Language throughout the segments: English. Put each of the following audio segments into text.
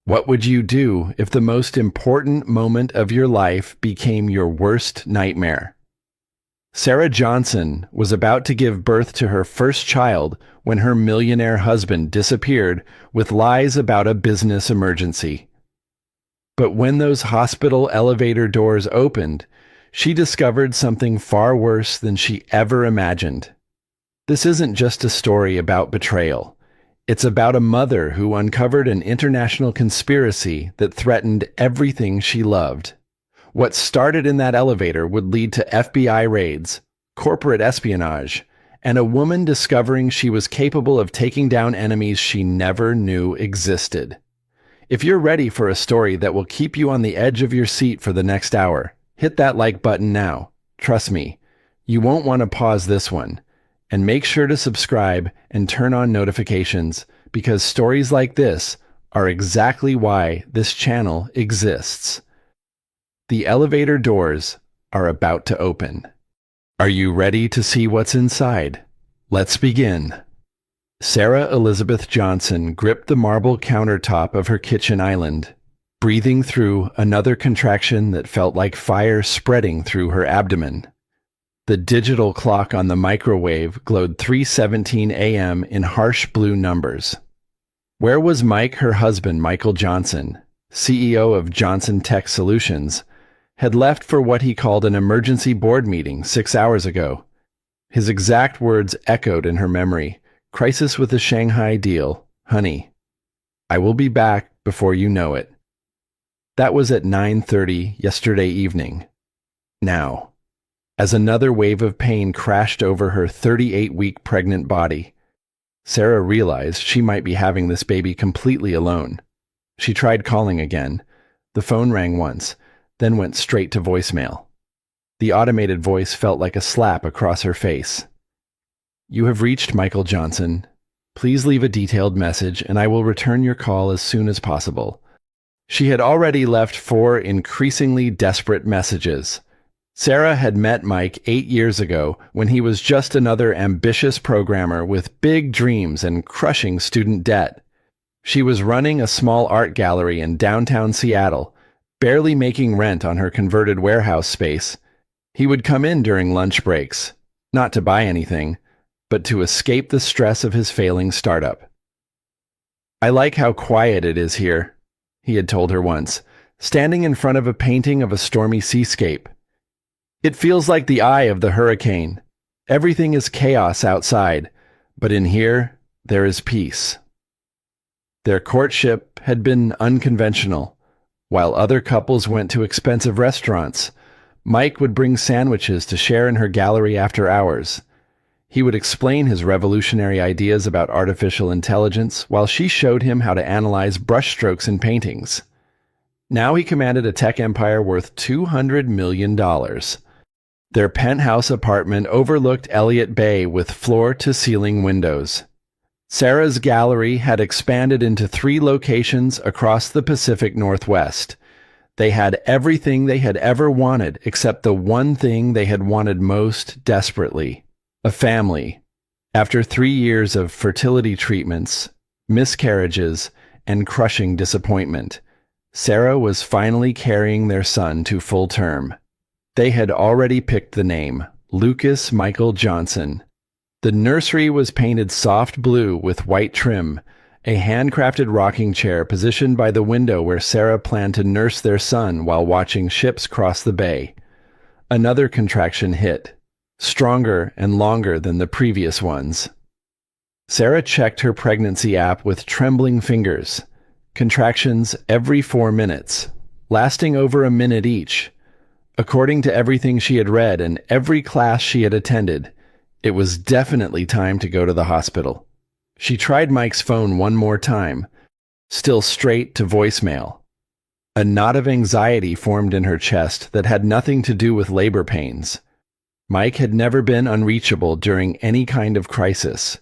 What would you do if the most important moment of your life became your worst nightmare? Sarah Johnson was about to give birth to her first child when her millionaire husband disappeared with lies about a business emergency. But when those hospital elevator doors opened, she discovered something far worse than she ever imagined. This isn't just a story about betrayal. It's about a mother who uncovered an international conspiracy that threatened everything she loved. What started in that elevator would lead to FBI raids, corporate espionage, and a woman discovering she was capable of taking down enemies she never knew existed. If you're ready for a story that will keep you on the edge of your seat for the next hour, hit that like button now. Trust me, you won't want to pause this one. And make sure to subscribe and turn on notifications, because stories like this are exactly why this channel exists. The elevator doors are about to open. Are you ready to see what's inside? Let's begin. Sarah Elizabeth Johnson gripped the marble countertop of her kitchen island, breathing through another contraction that felt like fire spreading through her abdomen. The digital clock on the microwave glowed 3:17 a.m. in harsh blue numbers. Where was Mike, her husband, Michael Johnson, CEO of Johnson Tech Solutions, had left for what he called an emergency board meeting 6 hours ago. His exact words echoed in her memory. Crisis with the Shanghai deal. Honey, I will be back before you know it. That was at 9:30 yesterday evening. Now, as another wave of pain crashed over her 38-week pregnant body, Sarah realized she might be having this baby completely alone. She tried calling again. The phone rang once, then went straight to voicemail. The automated voice felt like a slap across her face. You have reached Michael Johnson. Please leave a detailed message and I will return your call as soon as possible. She had already left 4 increasingly desperate messages. Sarah had met Mike 8 years ago when he was just another ambitious programmer with big dreams and crushing student debt. She was running a small art gallery in downtown Seattle, barely making rent on her converted warehouse space. He would come in during lunch breaks, not to buy anything, but to escape the stress of his failing startup. I like how quiet it is here, he had told her once, standing in front of a painting of a stormy seascape. It feels like the eye of the hurricane. Everything is chaos outside, but in here, there is peace. Their courtship had been unconventional. While other couples went to expensive restaurants, Mike would bring sandwiches to share in her gallery after hours. He would explain his revolutionary ideas about artificial intelligence while she showed him how to analyze brushstrokes in paintings. Now he commanded a tech empire worth $200 million. Their penthouse apartment overlooked Elliott Bay with floor-to-ceiling windows. Sarah's gallery had expanded into 3 locations across the Pacific Northwest. They had everything they had ever wanted except the one thing they had wanted most desperately: a family. After 3 years of fertility treatments, miscarriages, and crushing disappointment, Sarah was finally carrying their son to full term. They had already picked the name, Lucas Michael Johnson. The nursery was painted soft blue with white trim, a handcrafted rocking chair positioned by the window where Sarah planned to nurse their son while watching ships cross the bay. Another contraction hit, stronger and longer than the previous ones. Sarah checked her pregnancy app with trembling fingers. Contractions every 4 minutes, lasting over a minute each. According to everything she had read and every class she had attended, it was definitely time to go to the hospital. She tried Mike's phone one more time, still straight to voicemail. A knot of anxiety formed in her chest that had nothing to do with labor pains. Mike had never been unreachable during any kind of crisis,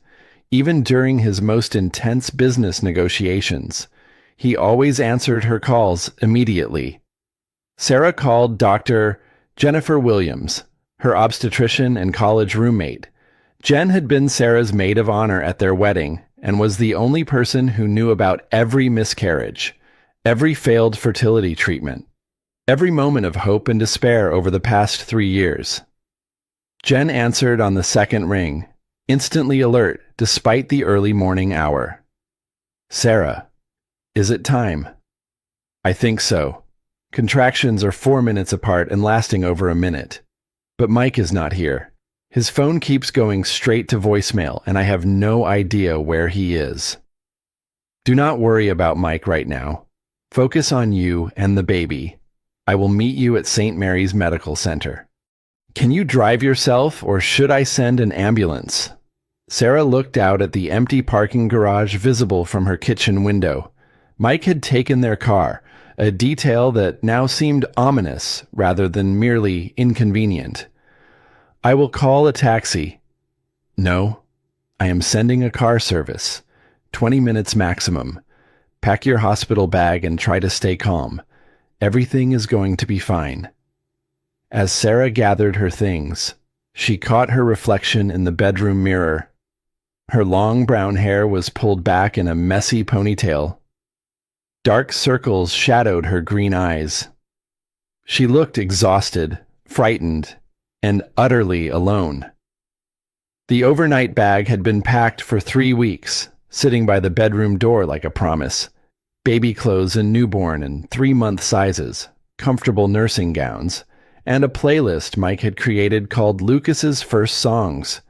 even during his most intense business negotiations. He always answered her calls immediately. Sarah called Dr. Jennifer Williams, her obstetrician and college roommate. Jen had been Sarah's maid of honor at their wedding and was the only person who knew about every miscarriage. Every failed fertility treatment. Every moment of hope and despair over the past 3 years. Jen answered on the second ring, instantly alert despite the early morning hour. Sarah, is it time? I think so. Contractions are 4 minutes apart and lasting over a minute. But Mike is not here. His phone keeps going straight to voicemail, and I have no idea where he is. Do not worry about Mike right now. Focus on you and the baby. I will meet you at St. Mary's Medical Center. Can you drive yourself, or should I send an ambulance? Sarah looked out at the empty parking garage visible from her kitchen window. Mike had taken their car, a detail that now seemed ominous rather than merely inconvenient. I will call a taxi. No, I am sending a car service. 20 minutes maximum. Pack your hospital bag and try to stay calm. Everything is going to be fine. As Sarah gathered her things, she caught her reflection in the bedroom mirror. Her long brown hair was pulled back in a messy ponytail. Dark circles shadowed her green eyes. She looked exhausted, frightened, and utterly alone. The overnight bag had been packed for 3 weeks, sitting by the bedroom door like a promise. Baby clothes in newborn and 3-month sizes, comfortable nursing gowns, and a playlist Mike had created called Lucas's First Songs.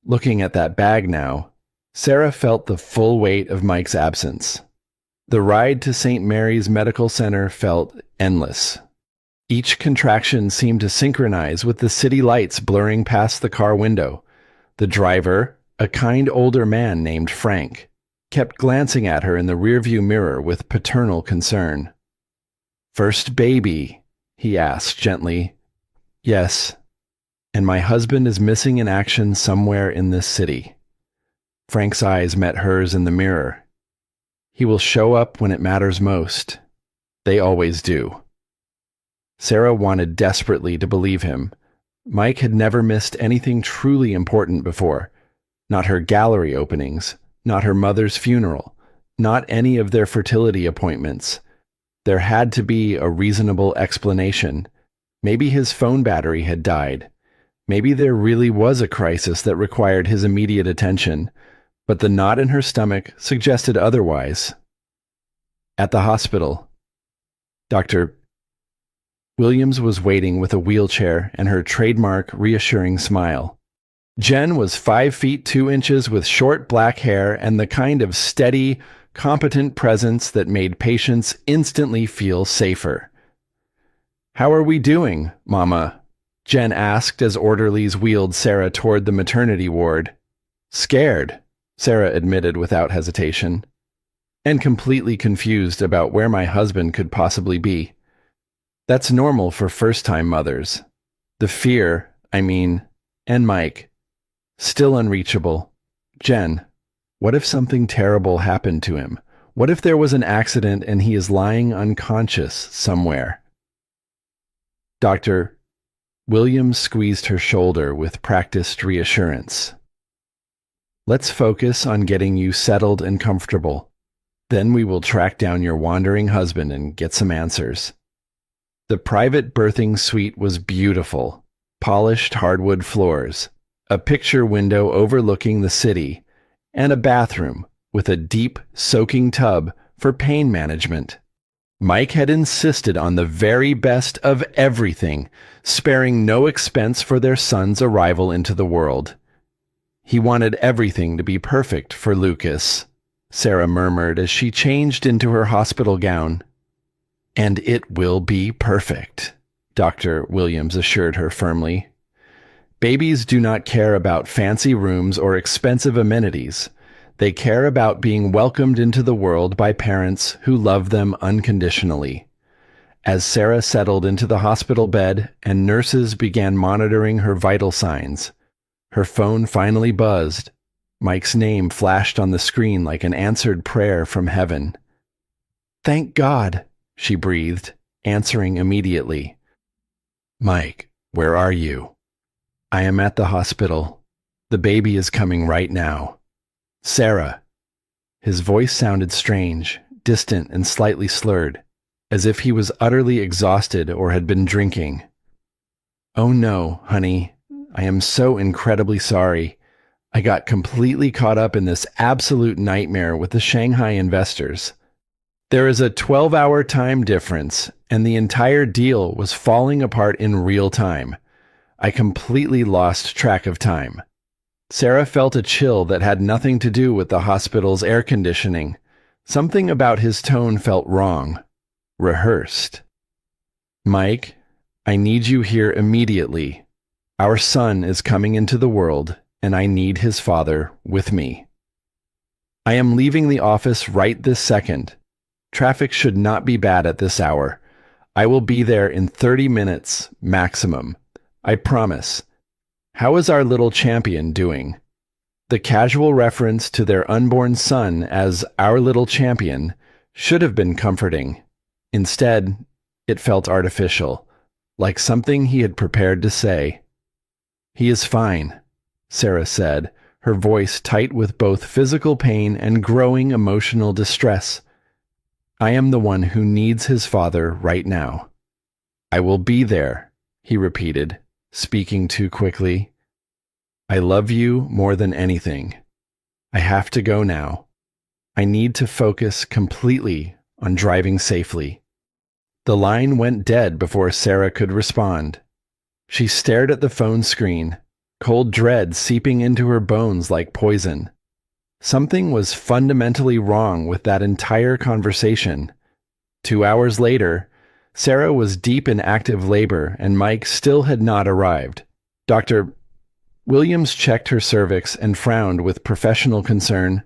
Looking at that bag now, Sarah felt the full weight of Mike's absence. The ride to St. Mary's Medical Center felt endless. Each contraction seemed to synchronize with the city lights blurring past the car window. The driver, a kind older man named Frank, kept glancing at her in the rearview mirror with paternal concern. "First baby?" he asked gently. "Yes, and my husband is missing in action somewhere in this city." Frank's eyes met hers in the mirror. "He will show up when it matters most. They always do." Sarah wanted desperately to believe him. Mike had never missed anything truly important before. Not her gallery openings, not her mother's funeral, not any of their fertility appointments. There had to be a reasonable explanation. Maybe his phone battery had died. Maybe there really was a crisis that required his immediate attention, but the knot in her stomach suggested otherwise. At the hospital, Dr. Williams was waiting with a wheelchair and her trademark reassuring smile. Jen was 5 feet 2 inches with short black hair and the kind of steady, competent presence that made patients instantly feel safer. "How are we doing, Mama?" Jen asked as orderlies wheeled Sarah toward the maternity ward. "Scared," Sarah admitted without hesitation, "and completely confused about where my husband could possibly be. That's normal for first-time mothers. The fear, and Mike. Still unreachable. Jen, what if something terrible happened to him? What if there was an accident and he is lying unconscious somewhere?" Dr. Williams squeezed her shoulder with practiced reassurance. "Let's focus on getting you settled and comfortable. Then we will track down your wandering husband and get some answers." The private birthing suite was beautiful. Polished hardwood floors, a picture window overlooking the city, and a bathroom with a deep, soaking tub for pain management. Mike had insisted on the very best of everything, sparing no expense for their son's arrival into the world. He wanted everything to be perfect for Lucas, Sarah murmured as she changed into her hospital gown. "And it will be perfect," Dr. Williams assured her firmly. "Babies do not care about fancy rooms or expensive amenities. They care about being welcomed into the world by parents who love them unconditionally." As Sarah settled into the hospital bed and nurses began monitoring her vital signs, her phone finally buzzed. Mike's name flashed on the screen like an answered prayer from heaven. "Thank God," she breathed, answering immediately. "Mike, where are you?" "I am at the hospital. The baby is coming right now." "Sarah." His voice sounded strange, distant and slightly slurred, as if he was utterly exhausted or had been drinking. "Oh no, honey, I am so incredibly sorry. I got completely caught up in this absolute nightmare with the Shanghai investors. There is a 12-hour time difference, and the entire deal was falling apart in real time. I completely lost track of time." Sarah felt a chill that had nothing to do with the hospital's air conditioning. Something about his tone felt wrong, rehearsed. "Mike, I need you here immediately. Our son is coming into the world, and I need his father with me. I am leaving the office right this second. Traffic should not be bad at this hour. I will be there in 30 minutes maximum. I promise. How is our little champion doing?" The casual reference to their unborn son as "our little champion" should have been comforting. Instead, it felt artificial, like something he had prepared to say. "He is fine," Sarah said, her voice tight with both physical pain and growing emotional distress. "I am the one who needs his father right now." "I will be there," he repeated, speaking too quickly. "I love you more than anything. I have to go now. I need to focus completely on driving safely." The line went dead before Sarah could respond. She stared at the phone screen, cold dread seeping into her bones like poison. Something was fundamentally wrong with that entire conversation. 2 hours later, Sarah was deep in active labor and Mike still had not arrived. Dr. Williams checked her cervix and frowned with professional concern.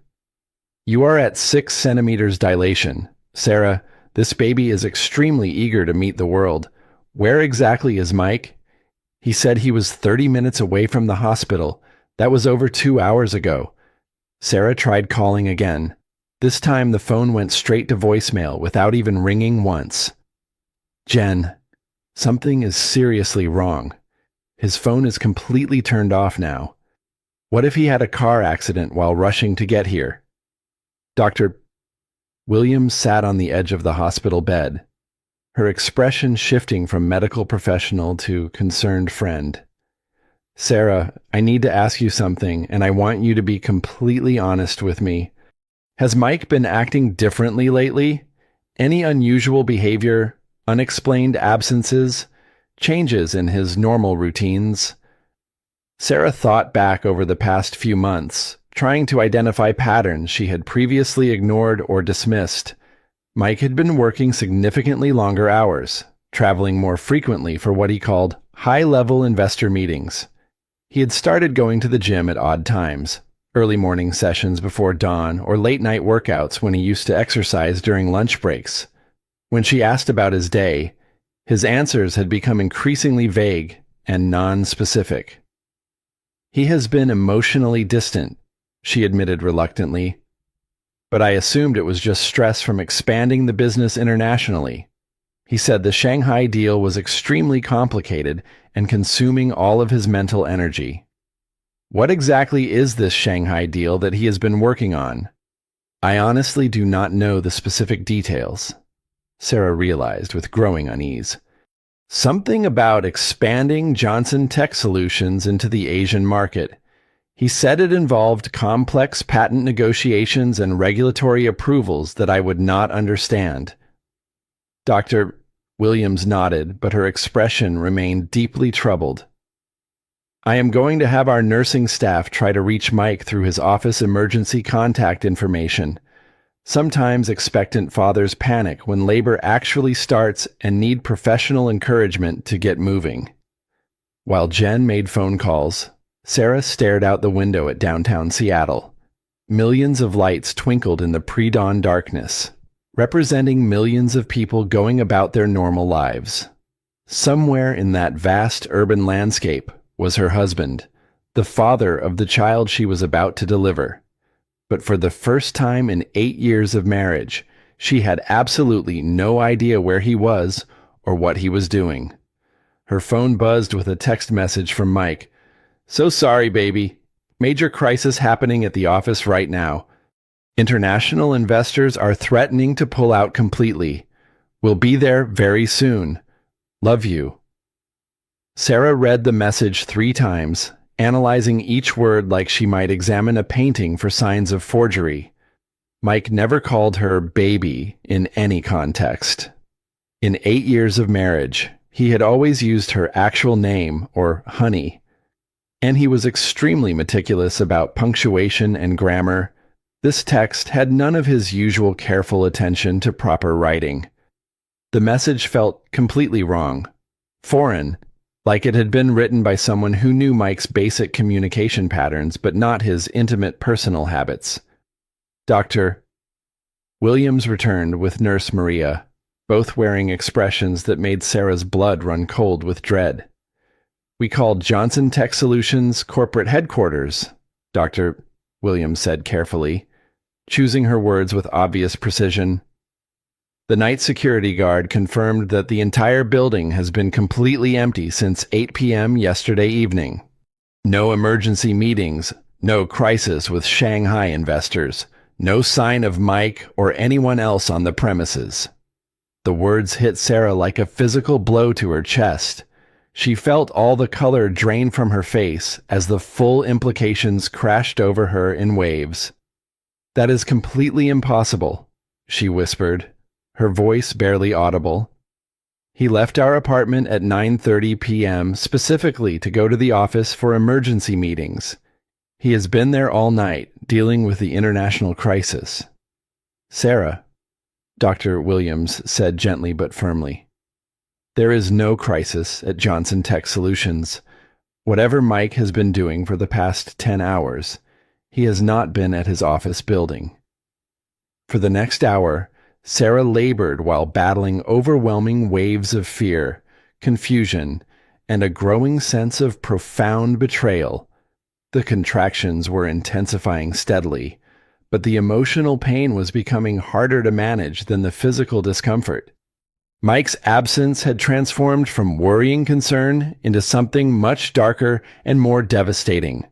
"You are at 6 centimeters dilation. Sarah, this baby is extremely eager to meet the world. Where exactly is Mike?" "He said he was 30 minutes away from the hospital. That was over 2 hours ago." Sarah tried calling again. This time the phone went straight to voicemail without even ringing once. "Jen, something is seriously wrong. His phone is completely turned off now. What if he had a car accident while rushing to get here?" Dr. Williams sat on the edge of the hospital bed, her expression shifting from medical professional to concerned friend. "Sarah, I need to ask you something, and I want you to be completely honest with me. Has Mike been acting differently lately? Any unusual behavior, unexplained absences, changes in his normal routines?" Sarah thought back over the past few months, trying to identify patterns she had previously ignored or dismissed. Mike had been working significantly longer hours, traveling more frequently for what he called high-level investor meetings. He had started going to the gym at odd times, early morning sessions before dawn or late-night workouts when he used to exercise during lunch breaks. When she asked about his day, his answers had become increasingly vague and non-specific. "He has been emotionally distant," she admitted reluctantly. "But I assumed it was just stress from expanding the business internationally." He said the Shanghai deal was extremely complicated and consuming all of his mental energy. "What exactly is this Shanghai deal that he has been working on?" "I honestly do not know the specific details," Sarah realized with growing unease. "Something about expanding Johnson Tech Solutions into the Asian market. He said it involved complex patent negotiations and regulatory approvals that I would not understand." Dr. Williams nodded, but her expression remained deeply troubled. "I am going to have our nursing staff try to reach Mike through his office emergency contact information. Sometimes expectant fathers panic when labor actually starts and need professional encouragement to get moving." While Jen made phone calls, Sarah stared out the window at downtown Seattle. Millions of lights twinkled in the pre-dawn darkness, representing millions of people going about their normal lives. Somewhere in that vast urban landscape was her husband, the father of the child she was about to deliver. But for the first time in 8 years of marriage, she had absolutely no idea where he was or what he was doing. Her phone buzzed with a text message from Mike. "So sorry, baby. Major crisis happening at the office right now. International investors are threatening to pull out completely. We'll be there very soon. Love you. Sarah read the message 3 times, analyzing each word like she might examine a painting for signs of forgery. Mike never called her baby in any context. In 8 years of marriage, he had always used her actual name, or honey. And he was extremely meticulous about punctuation and grammar. This text had none of his usual careful attention to proper writing. The message felt completely wrong, foreign, like it had been written by someone who knew Mike's basic communication patterns but not his intimate personal habits. Dr. Williams returned with Nurse Maria, both wearing expressions that made Sarah's blood run cold with dread. We called Johnson Tech Solutions corporate headquarters, Dr. Williams said carefully, choosing her words with obvious precision. The night security guard confirmed that the entire building has been completely empty since 8 p.m. yesterday evening. No emergency meetings, no crisis with Shanghai investors, no sign of Mike or anyone else on the premises. The words hit Sarah like a physical blow to her chest. She felt all the color drain from her face as the full implications crashed over her in waves. "That is completely impossible," she whispered, her voice barely audible. "He left our apartment at 9:30 p.m. specifically to go to the office for emergency meetings. He has been there all night, dealing with the international crisis." "Sarah," Dr. Williams said gently but firmly, "there is no crisis at Johnson Tech Solutions. Whatever Mike has been doing for the past 10 hours, he has not been at his office building." For the next hour, Sarah labored while battling overwhelming waves of fear, confusion, and a growing sense of profound betrayal. The contractions were intensifying steadily, but the emotional pain was becoming harder to manage than the physical discomfort. Mike's absence had transformed from worrying concern into something much darker and more devastating.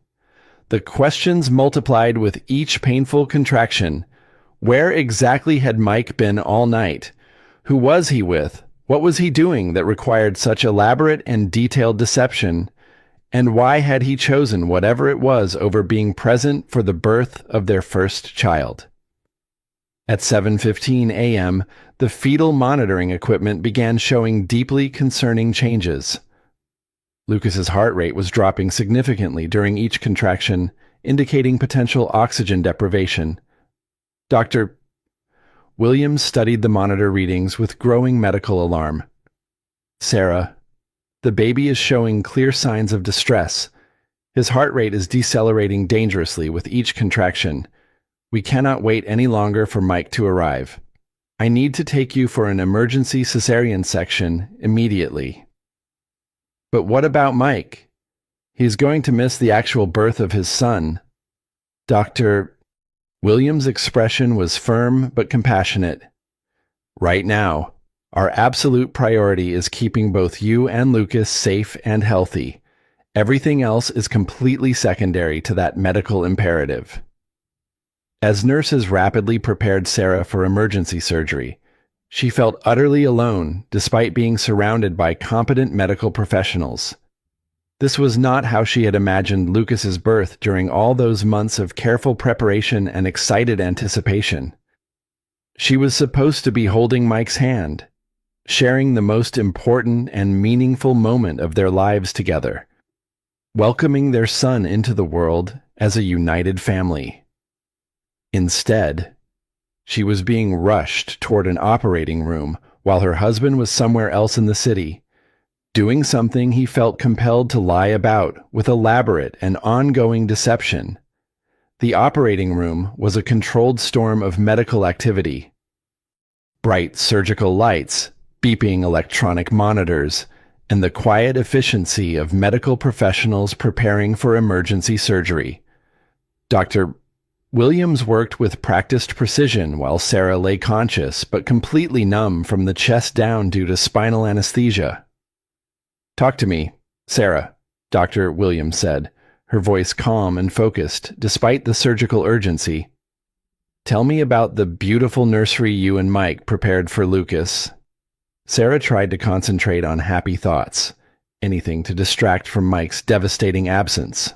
The questions multiplied with each painful contraction. Where exactly had Mike been all night? Who was he with? What was he doing that required such elaborate and detailed deception? And why had he chosen whatever it was over being present for the birth of their first child? At 7:15 a.m., the fetal monitoring equipment began showing deeply concerning changes. Lucas's heart rate was dropping significantly during each contraction, indicating potential oxygen deprivation. Dr. Williams studied the monitor readings with growing medical alarm. "Sarah, the baby is showing clear signs of distress. His heart rate is decelerating dangerously with each contraction. We cannot wait any longer for Mike to arrive. I need to take you for an emergency cesarean section immediately." "But what about Mike? He's going to miss the actual birth of his son." Dr. Williams' expression was firm but compassionate. "Right now, our absolute priority is keeping both you and Lucas safe and healthy. Everything else is completely secondary to that medical imperative." As nurses rapidly prepared Sarah for emergency surgery, she felt utterly alone despite being surrounded by competent medical professionals. This was not how she had imagined Lucas's birth during all those months of careful preparation and excited anticipation. She was supposed to be holding Mike's hand, sharing the most important and meaningful moment of their lives together, welcoming their son into the world as a united family. Instead, she was being rushed toward an operating room while her husband was somewhere else in the city, doing something he felt compelled to lie about with elaborate and ongoing deception. The operating room was a controlled storm of medical activity. Bright surgical lights, beeping electronic monitors, and the quiet efficiency of medical professionals preparing for emergency surgery. Dr. Williams worked with practiced precision while Sarah lay conscious but completely numb from the chest down due to spinal anesthesia. "Talk to me, Sarah," Dr. Williams said, her voice calm and focused despite the surgical urgency. Tell me about the beautiful nursery you and Mike prepared for Lucas. Sarah tried to concentrate on happy thoughts, anything to distract from Mike's devastating absence.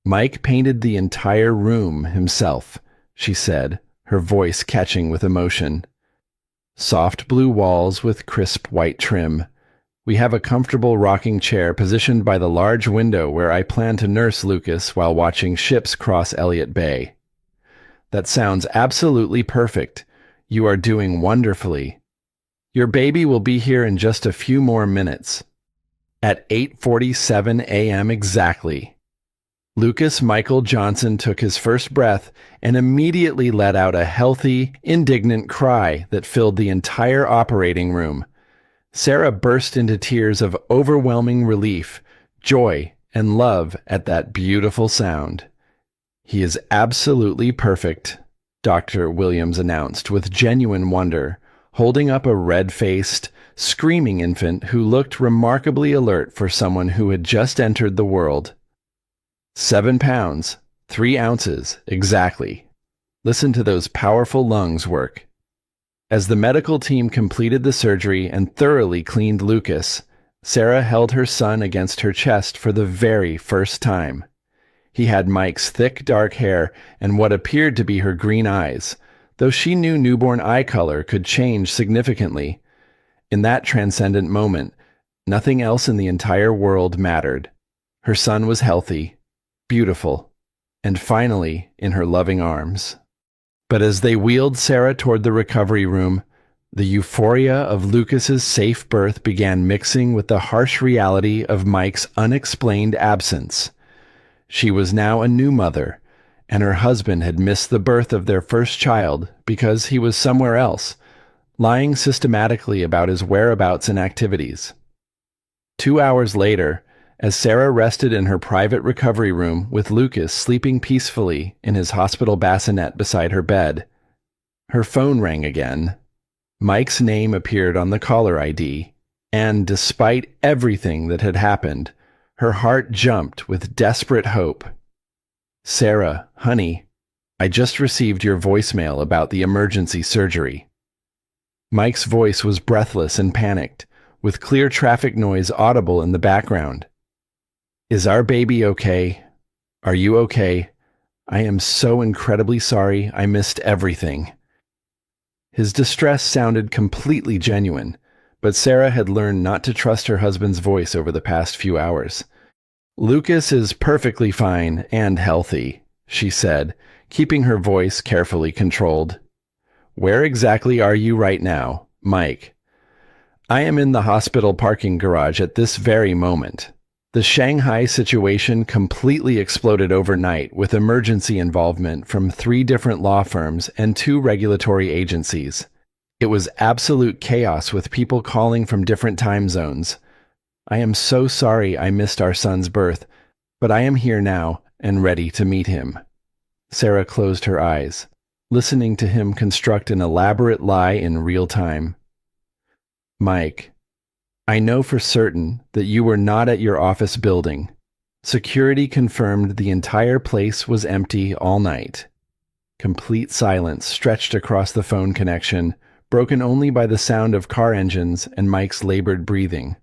Mike painted the entire room himself, she said, her voice catching with emotion. Soft blue walls with crisp white trim. We have a comfortable rocking chair positioned by the large window where I plan to nurse Lucas while watching ships cross Elliott Bay. That sounds absolutely perfect. You are doing wonderfully. Your baby will be here in just a few more minutes. At 8:47 a.m. exactly. Lucas Michael Johnson took his first breath and immediately let out a healthy, indignant cry that filled the entire operating room. Sarah burst into tears of overwhelming relief, joy, and love at that beautiful sound. He is absolutely perfect, Dr. Williams announced with genuine wonder, holding up a red-faced, screaming infant who looked remarkably alert for someone who had just entered the world. 7 pounds, 3 ounces, exactly. Listen to those powerful lungs work. As the medical team completed the surgery and thoroughly cleaned Lucas, Sarah held her son against her chest for the very first time. He had Mike's thick dark hair and what appeared to be her green eyes, though she knew newborn eye color could change significantly. In that transcendent moment, nothing else in the entire world mattered. Her son was healthy, beautiful, and finally in her loving arms. But as they wheeled Sarah toward the recovery room, the euphoria of Lucas's safe birth began mixing with the harsh reality of Mike's unexplained absence. She was now a new mother, and her husband had missed the birth of their first child because he was somewhere else, lying systematically about his whereabouts and activities. 2 hours later, as Sarah rested in her private recovery room with Lucas sleeping peacefully in his hospital bassinet beside her bed, her phone rang again. Mike's name appeared on the caller ID, and despite everything that had happened, her heart jumped with desperate hope. "Sarah, honey, I just received your voicemail about the emergency surgery." Mike's voice was breathless and panicked, with clear traffic noise audible in the background. "Is our baby okay? Are you okay? I am so incredibly sorry. I missed everything." His distress sounded completely genuine, but Sarah had learned not to trust her husband's voice over the past few hours. "Lucas is perfectly fine and healthy," she said, keeping her voice carefully controlled. "Where exactly are you right now, Mike?" "I am in the hospital parking garage at this very moment. The Shanghai situation completely exploded overnight with emergency involvement from 3 different law firms and 2 regulatory agencies. It was absolute chaos with people calling from different time zones. I am so sorry I missed our son's birth, but I am here now and ready to meet him." Sarah closed her eyes, listening to him construct an elaborate lie in real time. "Mike, I know for certain that you were not at your office building. Security confirmed the entire place was empty all night." Complete silence stretched across the phone connection, broken only by the sound of car engines and Mike's labored breathing.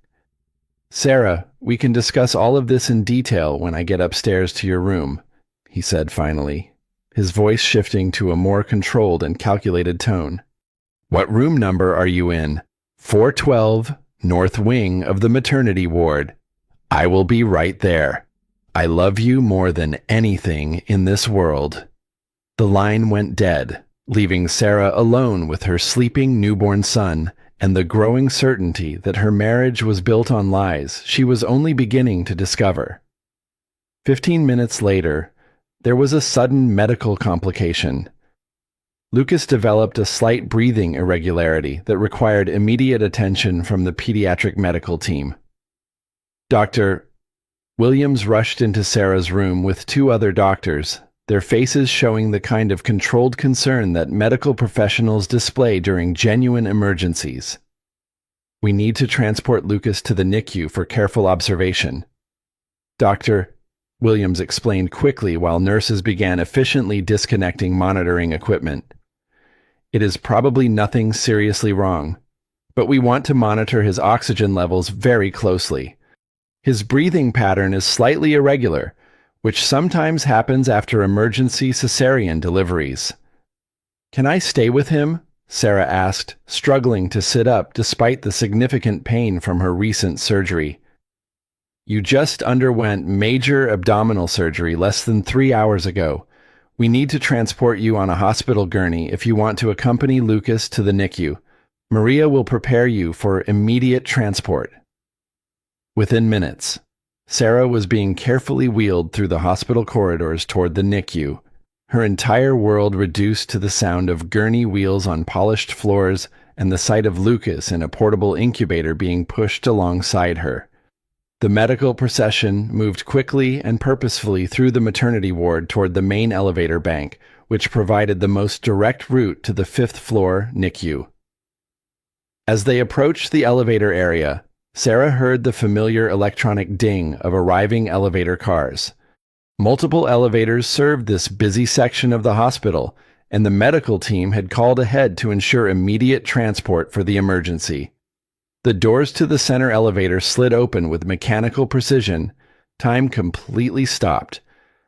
"Sarah, we can discuss all of this in detail when I get upstairs to your room," he said finally, his voice shifting to a more controlled and calculated tone. "What room number are you in?" 412, North Wing of the maternity ward. I will be right there. I love you more than anything in this world." The line went dead, leaving Sarah alone with her sleeping newborn son and the growing certainty that her marriage was built on lies she was only beginning to discover. 15 minutes later, there was a sudden medical complication. Lucas developed a slight breathing irregularity that required immediate attention from the pediatric medical team. Dr. Williams rushed into Sarah's room with 2 other doctors, their faces showing the kind of controlled concern that medical professionals display during genuine emergencies. "We need to transport Lucas to the NICU for careful observation." "Doctor, Williams explained quickly while nurses began efficiently disconnecting monitoring equipment. It is probably nothing seriously wrong, but we want to monitor his oxygen levels very closely. His breathing pattern is slightly irregular, which sometimes happens after emergency cesarean deliveries. Can I stay with him? Sarah asked, struggling to sit up despite the significant pain from her recent surgery. You just underwent major abdominal surgery less than 3 hours ago. We need to transport you on a hospital gurney if you want to accompany Lucas to the NICU. Maria will prepare you for immediate transport. Within minutes, Sarah was being carefully wheeled through the hospital corridors toward the NICU, her entire world reduced to the sound of gurney wheels on polished floors and the sight of Lucas in a portable incubator being pushed alongside her. The medical procession moved quickly and purposefully through the maternity ward toward the main elevator bank, which provided the most direct route to the fifth-floor NICU. As they approached the elevator area, Sarah heard the familiar electronic ding of arriving elevator cars. Multiple elevators served this busy section of the hospital, and the medical team had called ahead to ensure immediate transport for the emergency. The doors to the center elevator slid open with mechanical precision. Time completely stopped.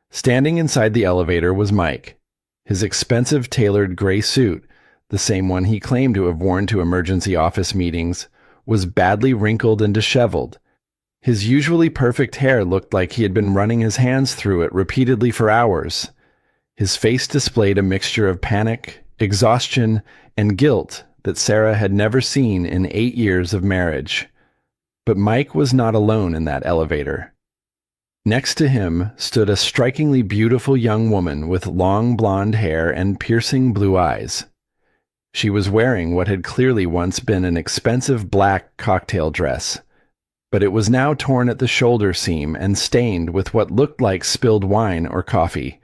Standing inside the elevator was Mike. His expensive tailored gray suit, the same one he claimed to have worn to emergency office meetings, was badly wrinkled and disheveled. His usually perfect hair looked like he had been running his hands through it repeatedly for hours. His face displayed a mixture of panic, exhaustion, and guilt that Sarah had never seen in 8 years of marriage. But Mike was not alone in that elevator. Next to him stood a strikingly beautiful young woman with long blonde hair and piercing blue eyes. She was wearing what had clearly once been an expensive black cocktail dress, but it was now torn at the shoulder seam and stained with what looked like spilled wine or coffee.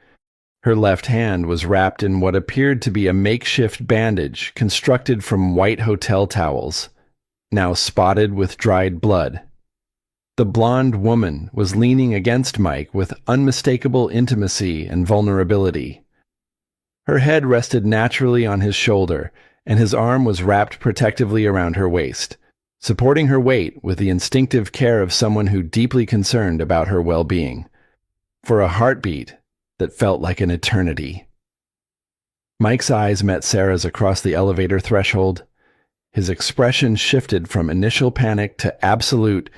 Her left hand was wrapped in what appeared to be a makeshift bandage constructed from white hotel towels, now spotted with dried blood. The blonde woman was leaning against Mike with unmistakable intimacy and vulnerability. Her head rested naturally on his shoulder, and his arm was wrapped protectively around her waist, supporting her weight with the instinctive care of someone who deeply concerned about her well-being. For a heartbeat that felt like an eternity. Mike's eyes met Sarah's across the elevator threshold. His expression shifted from initial panic to absolute,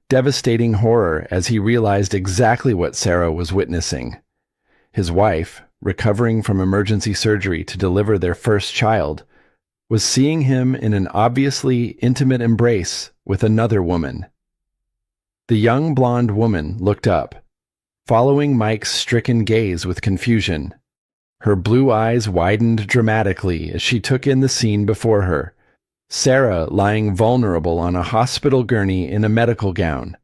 devastating horror as he realized exactly what Sarah was witnessing. His wife, recovering from emergency surgery to deliver their first child, was seeing him in an obviously intimate embrace with another woman. The young blonde woman looked up, following Mike's stricken gaze with confusion. Her blue eyes widened dramatically as she took in the scene before her. Sarah lying vulnerable on a hospital gurney in a medical gown.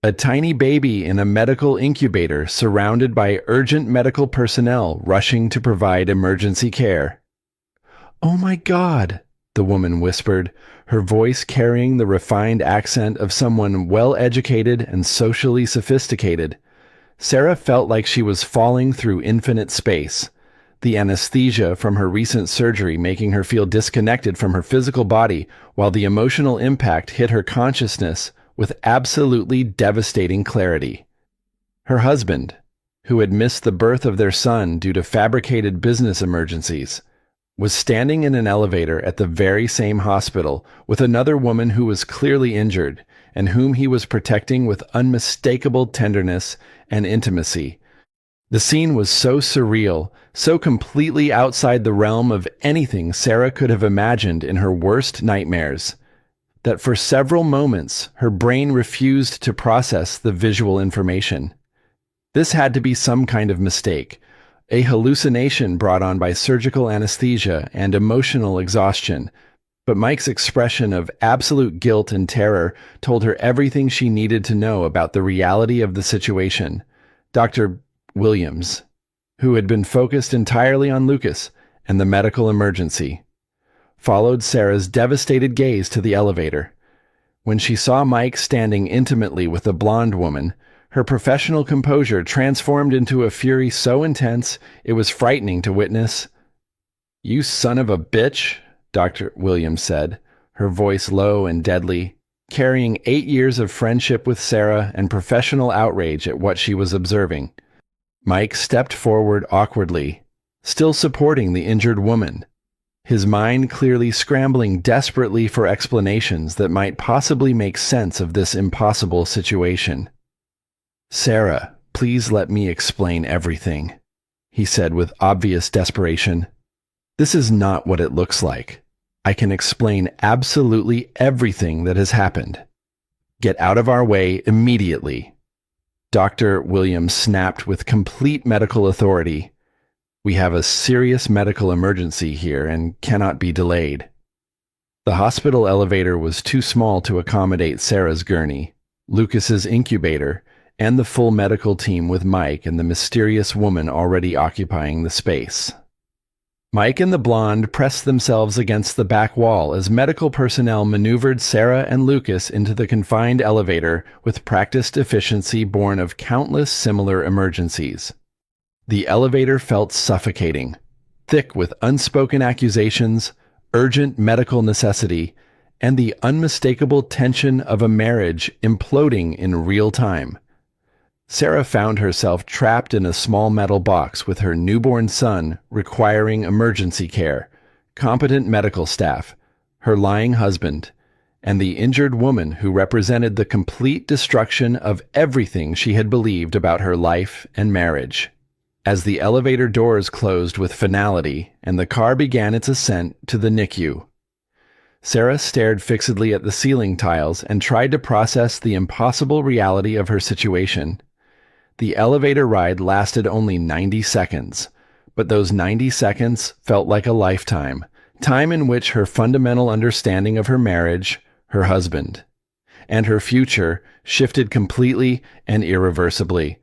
A tiny baby in a medical incubator surrounded by urgent medical personnel rushing to provide emergency care. "Oh my God," the woman whispered, her voice carrying the refined accent of someone well-educated and socially sophisticated. Sarah felt like she was falling through infinite space, the anesthesia from her recent surgery making her feel disconnected from her physical body, while the emotional impact hit her consciousness with absolutely devastating clarity. Her husband, who had missed the birth of their son due to fabricated business emergencies, was standing in an elevator at the very same hospital with another woman who was clearly injured and whom he was protecting with unmistakable tenderness and intimacy. The scene was so surreal, so completely outside the realm of anything Sarah could have imagined in her worst nightmares, that for several moments her brain refused to process the visual information. This had to be some kind of mistake, a hallucination brought on by surgical anesthesia and emotional exhaustion, but Mike's expression of absolute guilt and terror told her everything she needed to know about the reality of the situation. Dr. Williams, who had been focused entirely on Lucas and the medical emergency, followed Sarah's devastated gaze to the elevator. When she saw Mike standing intimately with the blonde woman, her professional composure transformed into a fury so intense it was frightening to witness. "You son of a bitch," Dr. Williams said, her voice low and deadly, carrying 8 years of friendship with Sarah and professional outrage at what she was observing. Mike stepped forward awkwardly, still supporting the injured woman, his mind clearly scrambling desperately for explanations that might possibly make sense of this impossible situation. "Sarah, please let me explain everything," he said with obvious desperation. "This is not what it looks like. I can explain absolutely everything that has happened. Get out of our way immediately." Dr. Williams snapped with complete medical authority. "We have a serious medical emergency here and cannot be delayed." The hospital elevator was too small to accommodate Sarah's gurney, Lucas's incubator, and the full medical team with Mike and the mysterious woman already occupying the space. Mike and the blonde pressed themselves against the back wall as medical personnel maneuvered Sarah and Lucas into the confined elevator with practiced efficiency born of countless similar emergencies. The elevator felt suffocating, thick with unspoken accusations, urgent medical necessity, and the unmistakable tension of a marriage imploding in real time. Sarah found herself trapped in a small metal box with her newborn son requiring emergency care, competent medical staff, her lying husband, and the injured woman who represented the complete destruction of everything she had believed about her life and marriage. As the elevator doors closed with finality and the car began its ascent to the NICU, Sarah stared fixedly at the ceiling tiles and tried to process the impossible reality of her situation. The elevator ride lasted only 90 seconds, but those 90 seconds felt like a lifetime, time in which her fundamental understanding of her marriage, her husband, and her future shifted completely and irreversibly.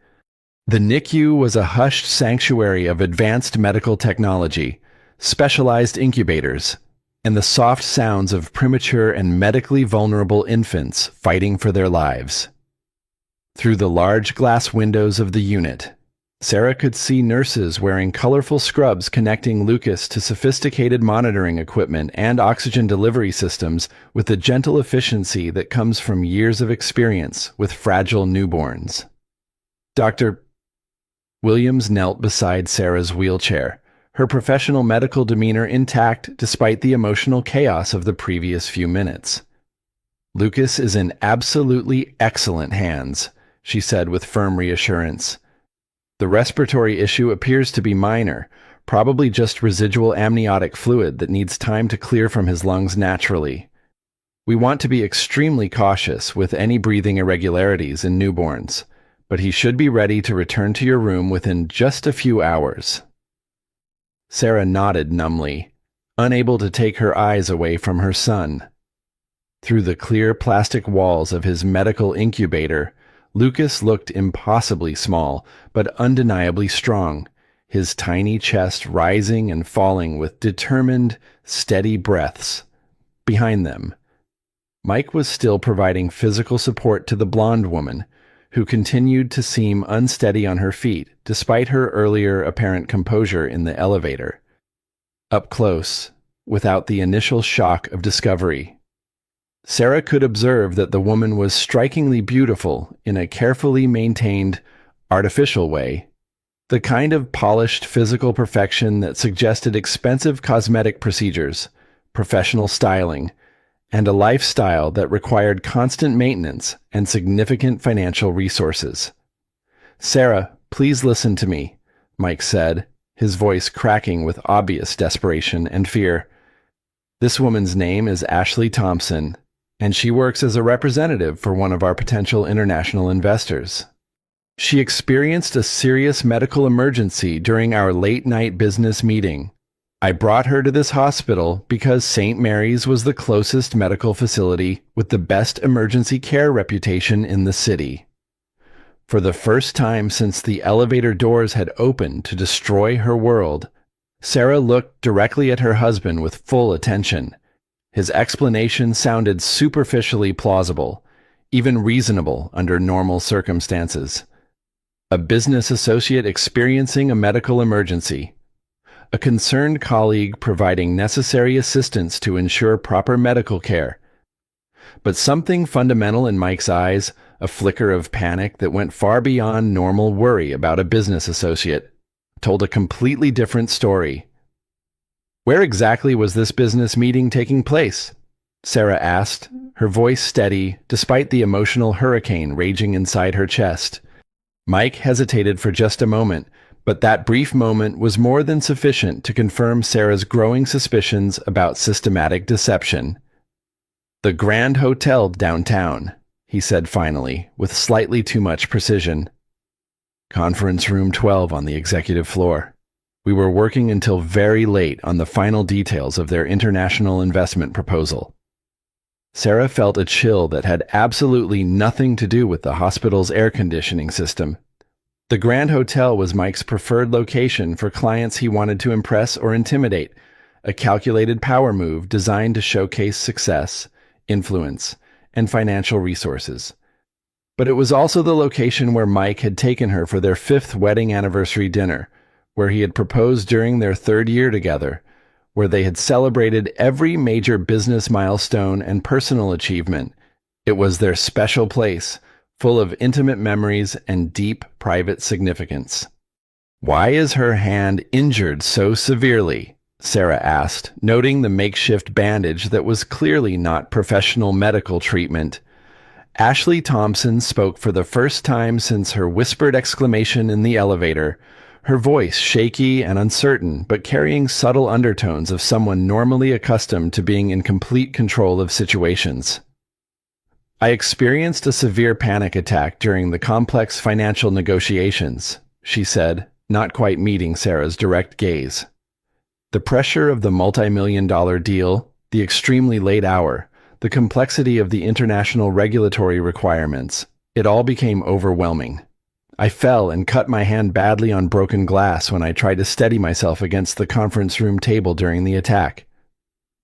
The NICU was a hushed sanctuary of advanced medical technology, specialized incubators, and the soft sounds of premature and medically vulnerable infants fighting for their lives. Through the large glass windows of the unit, Sarah could see nurses wearing colorful scrubs connecting Lucas to sophisticated monitoring equipment and oxygen delivery systems with the gentle efficiency that comes from years of experience with fragile newborns. Dr. Williams knelt beside Sarah's wheelchair, her professional medical demeanor intact despite the emotional chaos of the previous few minutes. "Lucas is in absolutely excellent hands," she said with firm reassurance. "The respiratory issue appears to be minor, probably just residual amniotic fluid that needs time to clear from his lungs naturally. We want to be extremely cautious with any breathing irregularities in newborns, but he should be ready to return to your room within just a few hours." Sarah nodded numbly, unable to take her eyes away from her son. Through the clear plastic walls of his medical incubator, Lucas looked impossibly small, but undeniably strong, his tiny chest rising and falling with determined, steady breaths. Behind them, Mike was still providing physical support to the blonde woman, who continued to seem unsteady on her feet despite her earlier apparent composure in the elevator. Up close, without the initial shock of discovery, Sarah could observe that the woman was strikingly beautiful in a carefully maintained, artificial way, the kind of polished physical perfection that suggested expensive cosmetic procedures, professional styling, and a lifestyle that required constant maintenance and significant financial resources. "Sarah, please listen to me," Mike said, his voice cracking with obvious desperation and fear. "This woman's name is Ashley Thompson, and she works as a representative for one of our potential international investors. She experienced a serious medical emergency during our late-night business meeting. I brought her to this hospital because St. Mary's was the closest medical facility with the best emergency care reputation in the city. For the first time since the elevator doors had opened to destroy her world, Sarah looked directly at her husband with full attention. His explanation sounded superficially plausible, even reasonable under normal circumstances. A business associate experiencing a medical emergency. A concerned colleague providing necessary assistance to ensure proper medical care. But something fundamental in Mike's eyes, a flicker of panic that went far beyond normal worry about a business associate, told a completely different story. "Where exactly was this business meeting taking place?" Sarah asked, her voice steady despite the emotional hurricane raging inside her chest. Mike hesitated for just a moment, but that brief moment was more than sufficient to confirm Sarah's growing suspicions about systematic deception. "The Grand Hotel downtown," he said finally, with slightly too much precision. "Conference room 12 on the executive floor. We were working until very late on the final details of their international investment proposal." Sarah felt a chill that had absolutely nothing to do with the hospital's air conditioning system. The Grand Hotel was Mike's preferred location for clients he wanted to impress or intimidate, a calculated power move designed to showcase success, influence, and financial resources. But it was also the location where Mike had taken her for their 5th wedding anniversary dinner, where he had proposed during their 3rd year together, where they had celebrated every major business milestone and personal achievement. It was their special place, full of intimate memories and deep private significance. "Why is her hand injured so severely?" Sarah asked, noting the makeshift bandage that was clearly not professional medical treatment. Ashley Thompson spoke for the first time since her whispered exclamation in the elevator, her voice shaky and uncertain, but carrying subtle undertones of someone normally accustomed to being in complete control of situations. "I experienced a severe panic attack during the complex financial negotiations," she said, not quite meeting Sarah's direct gaze. The pressure of the multi-million-dollar deal, the extremely late hour, the complexity of the international regulatory requirements, it all became overwhelming. I fell and cut my hand badly on broken glass when I tried to steady myself against the conference room table during the attack.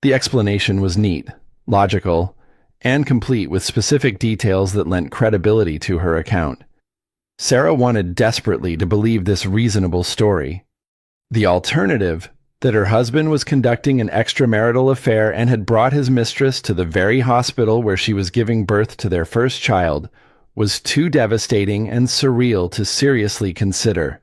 The explanation was neat, logical, and complete with specific details that lent credibility to her account. Sarah wanted desperately to believe this reasonable story. The alternative, that her husband was conducting an extramarital affair and had brought his mistress to the very hospital where she was giving birth to their first child, was too devastating and surreal to seriously consider.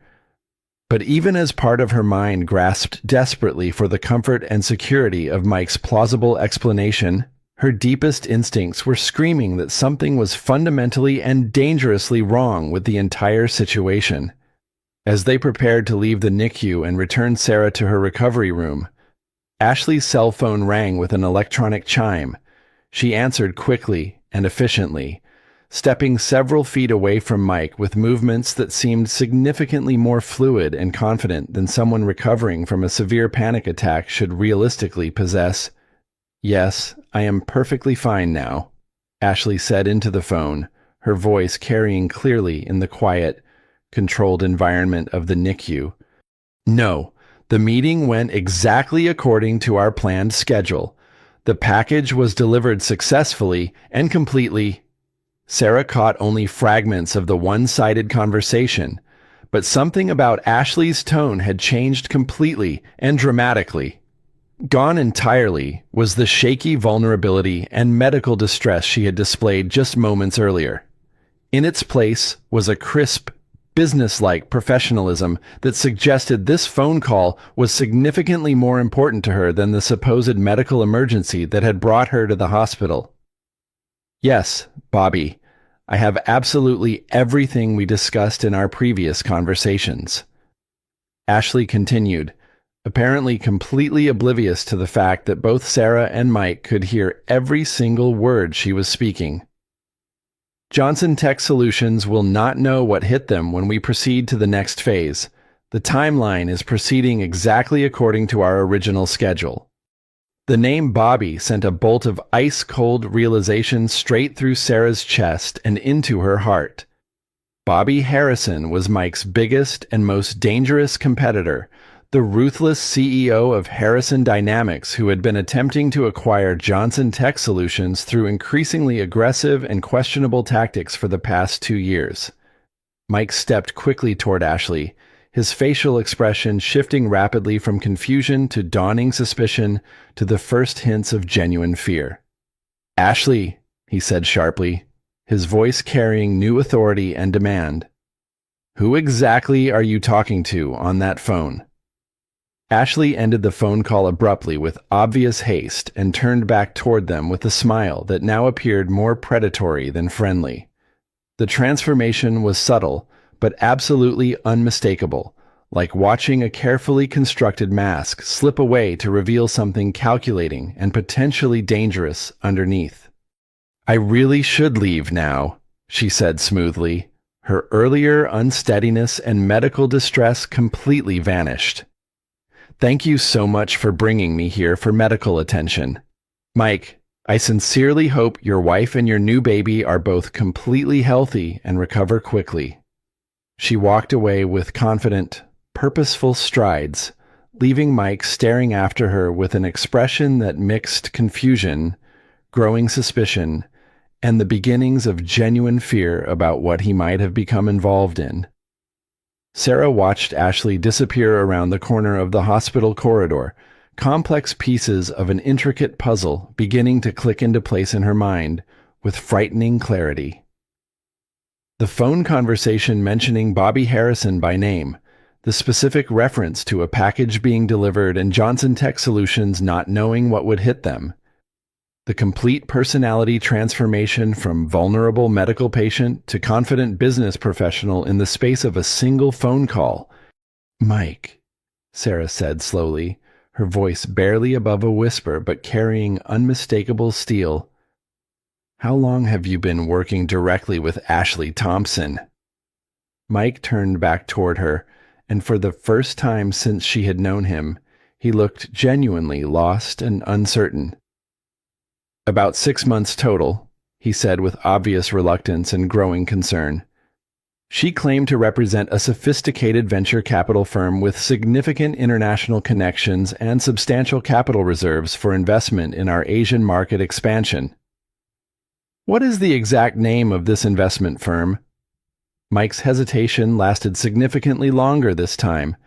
But even as part of her mind grasped desperately for the comfort and security of Mike's plausible explanation, her deepest instincts were screaming that something was fundamentally and dangerously wrong with the entire situation. As they prepared to leave the NICU and return Sarah to her recovery room, Ashley's cell phone rang with an electronic chime. She answered quickly and efficiently, stepping several feet away from Mike with movements that seemed significantly more fluid and confident than someone recovering from a severe panic attack should realistically possess. "Yes, I am perfectly fine now," Ashley said into the phone, her voice carrying clearly in the quiet, controlled environment of the NICU. "No, the meeting went exactly according to our planned schedule. The package was delivered successfully and completely." Sarah caught only fragments of the one-sided conversation, but something about Ashley's tone had changed completely and dramatically. Gone entirely was the shaky vulnerability and medical distress she had displayed just moments earlier. In its place was a crisp, business-like professionalism that suggested this phone call was significantly more important to her than the supposed medical emergency that had brought her to the hospital. "Yes, Bobby, I have absolutely everything we discussed in our previous conversations." Ashley continued, apparently completely oblivious to the fact that both Sarah and Mike could hear every single word she was speaking. "Johnson Tech Solutions will not know what hit them when we proceed to the next phase. The timeline is proceeding exactly according to our original schedule." The name Bobby sent a bolt of ice-cold realization straight through Sarah's chest and into her heart. Bobby Harrison was Mike's biggest and most dangerous competitor, the ruthless CEO of Harrison Dynamics, who had been attempting to acquire Johnson Tech Solutions through increasingly aggressive and questionable tactics for the past 2 years. Mike stepped quickly toward Ashley, his facial expression shifting rapidly from confusion to dawning suspicion to the first hints of genuine fear. "Ashley," he said sharply, his voice carrying new authority and demand. "Who exactly are you talking to on that phone?" Ashley ended the phone call abruptly with obvious haste and turned back toward them with a smile that now appeared more predatory than friendly. The transformation was subtle, but absolutely unmistakable, like watching a carefully constructed mask slip away to reveal something calculating and potentially dangerous underneath. "I really should leave now," she said smoothly. Her earlier unsteadiness and medical distress completely vanished. "Thank you so much for bringing me here for medical attention. Mike, I sincerely hope your wife and your new baby are both completely healthy and recover quickly." She walked away with confident, purposeful strides, leaving Mike staring after her with an expression that mixed confusion, growing suspicion, and the beginnings of genuine fear about what he might have become involved in. Sarah watched Ashley disappear around the corner of the hospital corridor, complex pieces of an intricate puzzle beginning to click into place in her mind with frightening clarity. The phone conversation mentioning Bobby Harrison by name, the specific reference to a package being delivered and Johnson Tech Solutions not knowing what would hit them, the complete personality transformation from vulnerable medical patient to confident business professional in the space of a single phone call. "Mike," Sarah said slowly, her voice barely above a whisper but carrying unmistakable steel. "How long have you been working directly with Ashley Thompson?" Mike turned back toward her, and for the first time since she had known him, he looked genuinely lost and uncertain. "About 6 months total," he said with obvious reluctance and growing concern. She claimed to represent a sophisticated venture capital firm with significant international connections and substantial capital reserves for investment in our Asian market expansion. "What is the exact name of this investment firm?" Mike's hesitation lasted significantly longer this time,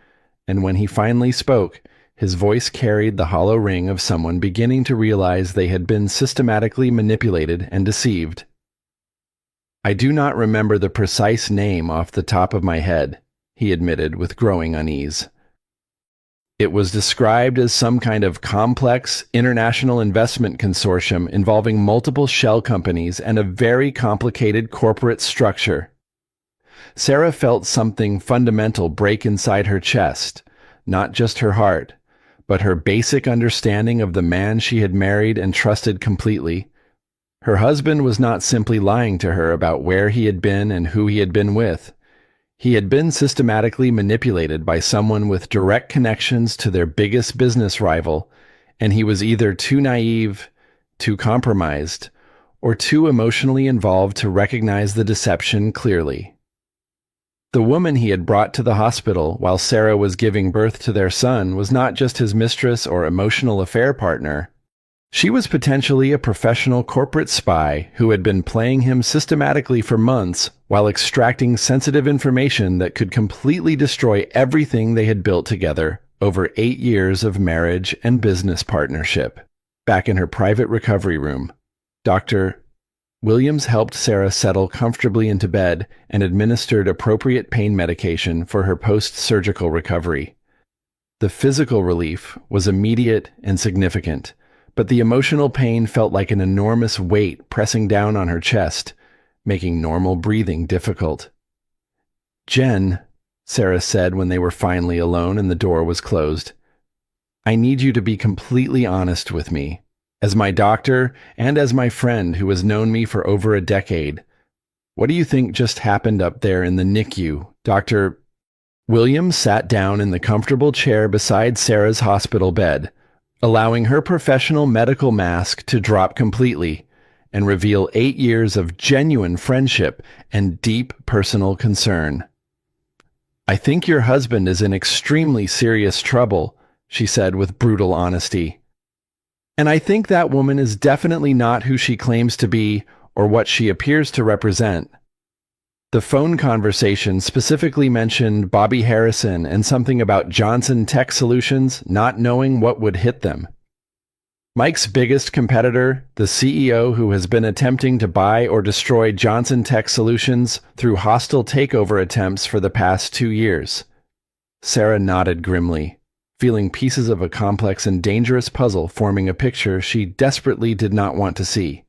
and when he finally spoke, his voice carried the hollow ring of someone beginning to realize they had been systematically manipulated and deceived. "I do not remember the precise name off the top of my head," he admitted with growing unease. "It was described as some kind of complex international investment consortium involving multiple shell companies and a very complicated corporate structure." Sarah felt something fundamental break inside her chest, not just her heart, but her basic understanding of the man she had married and trusted completely. Her husband was not simply lying to her about where he had been and who he had been with. He had been systematically manipulated by someone with direct connections to their biggest business rival, and he was either too naive, too compromised, or too emotionally involved to recognize the deception clearly. The woman he had brought to the hospital while Sarah was giving birth to their son was not just his mistress or emotional affair partner. She was potentially a professional corporate spy who had been playing him systematically for months while extracting sensitive information that could completely destroy everything they had built together over 8 years of marriage and business partnership. Back in her private recovery room, Dr. Williams helped Sarah settle comfortably into bed and administered appropriate pain medication for her post-surgical recovery. The physical relief was immediate and significant, but the emotional pain felt like an enormous weight pressing down on her chest, making normal breathing difficult. "Jen," Sarah said when they were finally alone and the door was closed, "I need you to be completely honest with me. As my doctor and as my friend who has known me for over a decade, what do you think just happened up there in the NICU, Dr. Williams sat down in the comfortable chair beside Sarah's hospital bed, allowing her professional medical mask to drop completely and reveal 8 years of genuine friendship and deep personal concern. "I think your husband is in extremely serious trouble," she said with brutal honesty. "And I think that woman is definitely not who she claims to be or what she appears to represent." The phone conversation specifically mentioned Bobby Harrison and something about Johnson Tech Solutions not knowing what would hit them. Mike's biggest competitor, the CEO who has been attempting to buy or destroy Johnson Tech Solutions through hostile takeover attempts for the past 2 years. Sarah nodded grimly, feeling pieces of a complex and dangerous puzzle forming a picture she desperately did not want to see.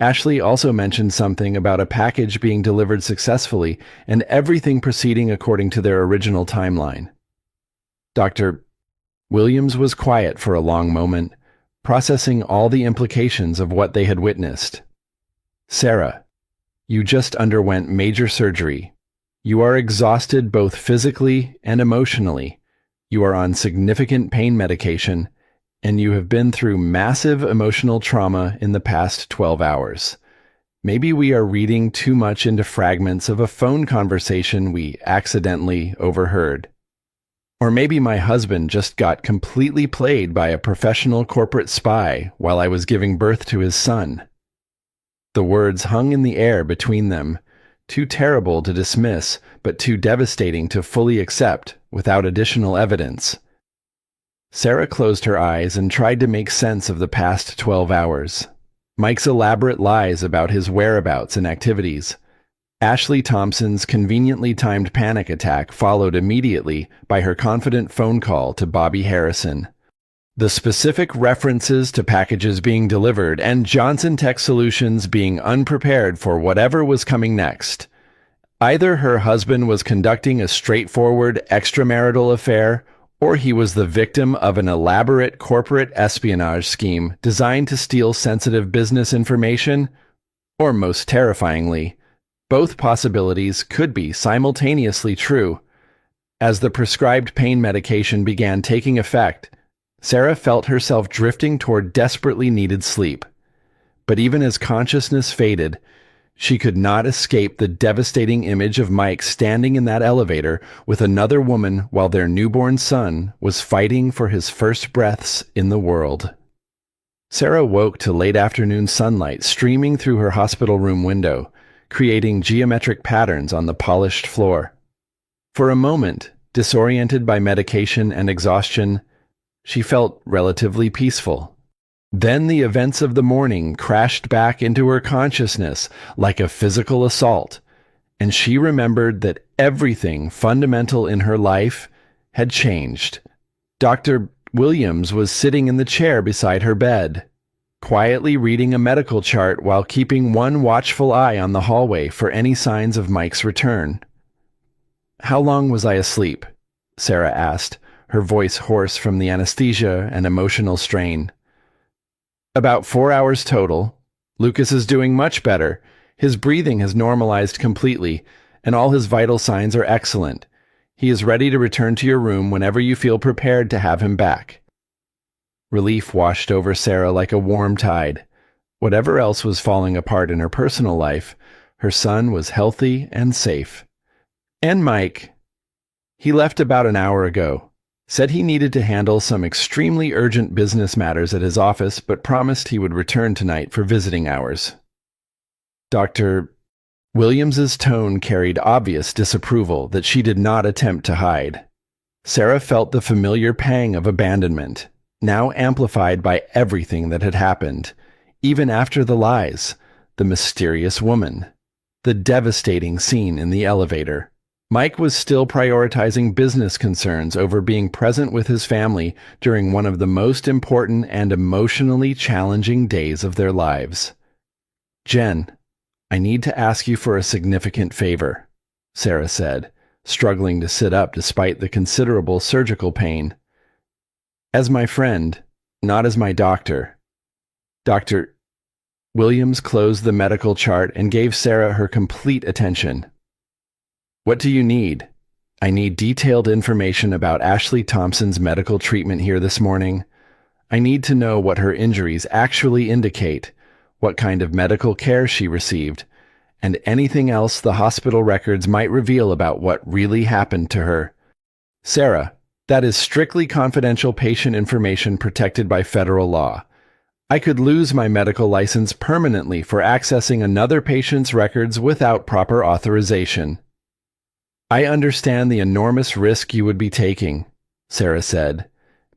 Ashley also mentioned something about a package being delivered successfully and everything proceeding according to their original timeline. Dr. Williams was quiet for a long moment, processing all the implications of what they had witnessed. "Sarah, you just underwent major surgery. You are exhausted both physically and emotionally. You are on significant pain medication, and you have been through massive emotional trauma in the past 12 hours. Maybe we are reading too much into fragments of a phone conversation we accidentally overheard. Or maybe my husband just got completely played by a professional corporate spy while I was giving birth to his son." The words hung in the air between them, too terrible to dismiss, but too devastating to fully accept without additional evidence. Sarah closed her eyes and tried to make sense of the past 12 hours. Mike's elaborate lies about his whereabouts and activities. Ashley Thompson's conveniently timed panic attack followed immediately by her confident phone call to Bobby Harrison. The specific references to packages being delivered and Johnson Tech Solutions being unprepared for whatever was coming next. Either her husband was conducting a straightforward extramarital affair, or he was the victim of an elaborate corporate espionage scheme designed to steal sensitive business information, or most terrifyingly, both possibilities could be simultaneously true. As the prescribed pain medication began taking effect, Sarah felt herself drifting toward desperately needed sleep. But even as consciousness faded, she could not escape the devastating image of Mike standing in that elevator with another woman while their newborn son was fighting for his first breaths in the world. Sarah woke to late afternoon sunlight streaming through her hospital room window, creating geometric patterns on the polished floor. For a moment, disoriented by medication and exhaustion, she felt relatively peaceful. Then the events of the morning crashed back into her consciousness like a physical assault, and she remembered that everything fundamental in her life had changed. Dr. Williams was sitting in the chair beside her bed, quietly reading a medical chart while keeping one watchful eye on the hallway for any signs of Mike's return. "How long was I asleep?" Sarah asked, her voice hoarse from the anesthesia and emotional strain. "About 4 hours total. Lucas is doing much better. His breathing has normalized completely, and all his vital signs are excellent. He is ready to return to your room whenever you feel prepared to have him back." Relief washed over Sarah like a warm tide. Whatever else was falling apart in her personal life, her son was healthy and safe. And Mike, he left about an hour ago. Said he needed to handle some extremely urgent business matters at his office, but promised he would return tonight for visiting hours. Dr. Williams's tone carried obvious disapproval that she did not attempt to hide. Sarah felt the familiar pang of abandonment, now amplified by everything that had happened, even after the lies, the mysterious woman, the devastating scene in the elevator. Mike was still prioritizing business concerns over being present with his family during one of the most important and emotionally challenging days of their lives. "Jen, I need to ask you for a significant favor," Sarah said, struggling to sit up despite the considerable surgical pain. "As my friend, not as my doctor." Dr. Williams closed the medical chart and gave Sarah her complete attention. "What do you need?" "I need detailed information about Ashley Thompson's medical treatment here this morning. I need to know what her injuries actually indicate, what kind of medical care she received, and anything else the hospital records might reveal about what really happened to her. Sarah, that is strictly confidential patient information protected by federal law. I could lose my medical license permanently for accessing another patient's records without proper authorization. I understand the enormous risk you would be taking, Sarah said,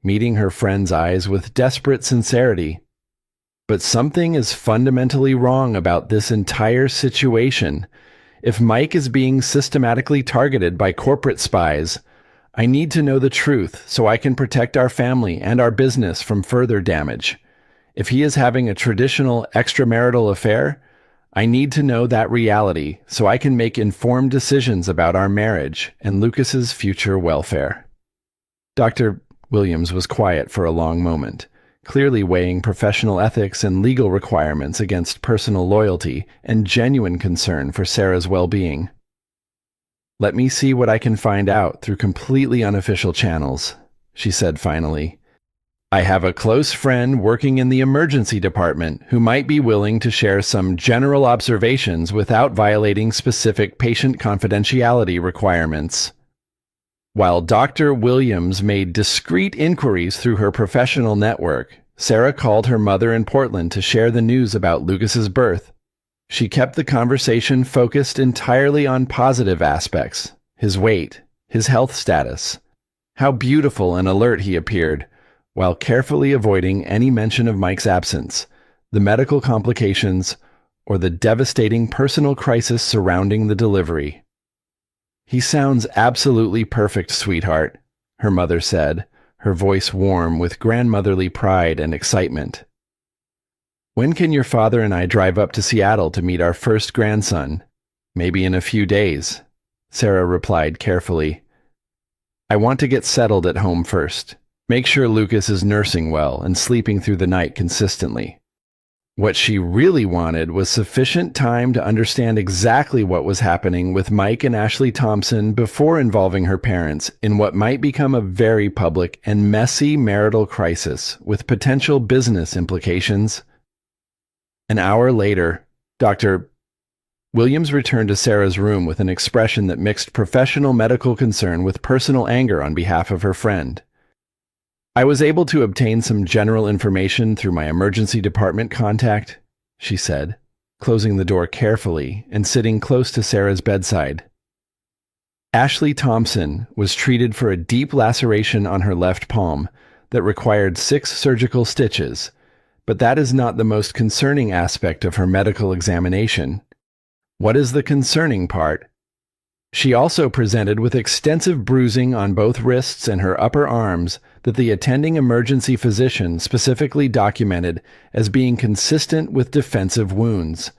meeting her friend's eyes with desperate sincerity. But something is fundamentally wrong about this entire situation. If Mike is being systematically targeted by corporate spies, I need to know the truth so I can protect our family and our business from further damage. If he is having a traditional extramarital affair, I need to know that reality so I can make informed decisions about our marriage and Lucas's future welfare. Dr. Williams was quiet for a long moment, clearly weighing professional ethics and legal requirements against personal loyalty and genuine concern for Sarah's well-being. Let me see what I can find out through completely unofficial channels, she said finally. I have a close friend working in the emergency department who might be willing to share some general observations without violating specific patient confidentiality requirements. While Dr. Williams made discreet inquiries through her professional network, Sarah called her mother in Portland to share the news about Lucas's birth. She kept the conversation focused entirely on positive aspects: his weight, his health status, how beautiful and alert he appeared, while carefully avoiding any mention of Mike's absence, the medical complications, or the devastating personal crisis surrounding the delivery. He sounds absolutely perfect, sweetheart, her mother said, her voice warm with grandmotherly pride and excitement. When can your father and I drive up to Seattle to meet our first grandson? Maybe in a few days, Sarah replied carefully. I want to get settled at home first. Make sure Lucas is nursing well and sleeping through the night consistently. What she really wanted was sufficient time to understand exactly what was happening with Mike and Ashley Thompson before involving her parents in what might become a very public and messy marital crisis with potential business implications. An hour later, Dr. Williams returned to Sarah's room with an expression that mixed professional medical concern with personal anger on behalf of her friend. I was able to obtain some general information through my emergency department contact, she said, closing the door carefully and sitting close to Sarah's bedside. Ashley Thompson was treated for a deep laceration on her left palm that required 6 surgical stitches, but that is not the most concerning aspect of her medical examination. What is the concerning part? She also presented with extensive bruising on both wrists and her upper arms that the attending emergency physician specifically documented as being consistent with defensive wounds,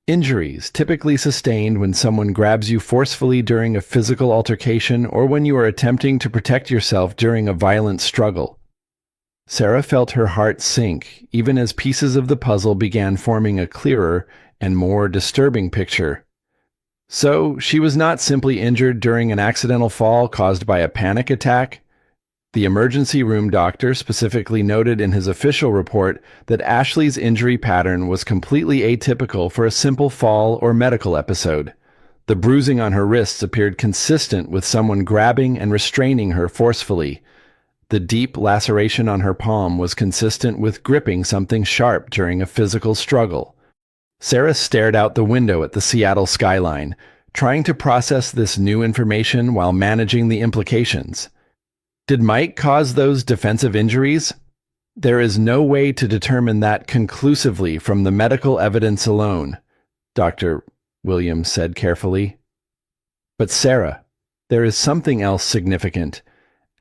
injuries typically sustained when someone grabs you forcefully during a physical altercation or when you are attempting to protect yourself during a violent struggle. Sarah felt her heart sink even as pieces of the puzzle began forming a clearer and more disturbing picture. So, she was not simply injured during an accidental fall caused by a panic attack. The emergency room doctor specifically noted in his official report that Ashley's injury pattern was completely atypical for a simple fall or medical episode. The bruising on her wrists appeared consistent with someone grabbing and restraining her forcefully. The deep laceration on her palm was consistent with gripping something sharp during a physical struggle. Sarah stared out the window at the Seattle skyline, trying to process this new information while managing the implications. Did Mike cause those defensive injuries? There is no way to determine that conclusively from the medical evidence alone, Dr. Williams said carefully. But Sarah, there is something else significant.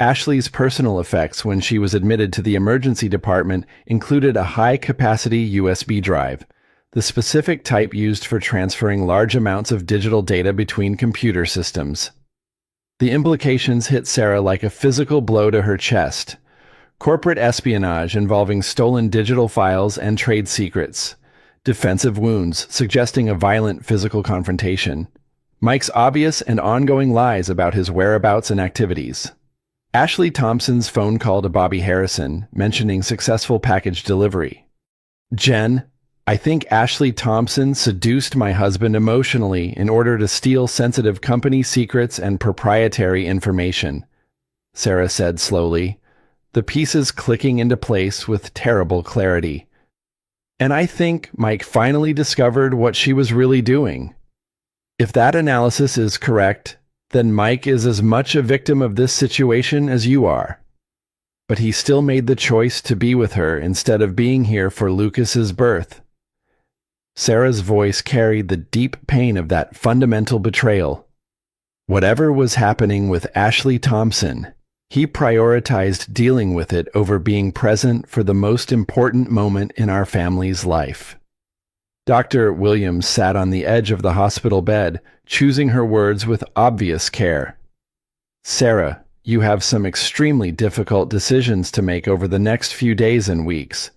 Ashley's personal effects when she was admitted to the emergency department included a high-capacity USB drive, the specific type used for transferring large amounts of digital data between computer systems. The implications hit Sarah like a physical blow to her chest. Corporate espionage involving stolen digital files and trade secrets. Defensive wounds suggesting a violent physical confrontation. Mike's obvious and ongoing lies about his whereabouts and activities. Ashley Thompson's phone call to Bobby Harrison mentioning successful package delivery. Jen, I think Ashley Thompson seduced my husband emotionally in order to steal sensitive company secrets and proprietary information, Sarah said slowly, the pieces clicking into place with terrible clarity. And I think Mike finally discovered what she was really doing. If that analysis is correct, then Mike is as much a victim of this situation as you are. But he still made the choice to be with her instead of being here for Lucas's birth. Sarah's voice carried the deep pain of that fundamental betrayal. Whatever was happening with Ashley Thompson, he prioritized dealing with it over being present for the most important moment in our family's life. Dr. Williams sat on the edge of the hospital bed, choosing her words with obvious care. Sarah, you have some extremely difficult decisions to make over the next few days and weeks.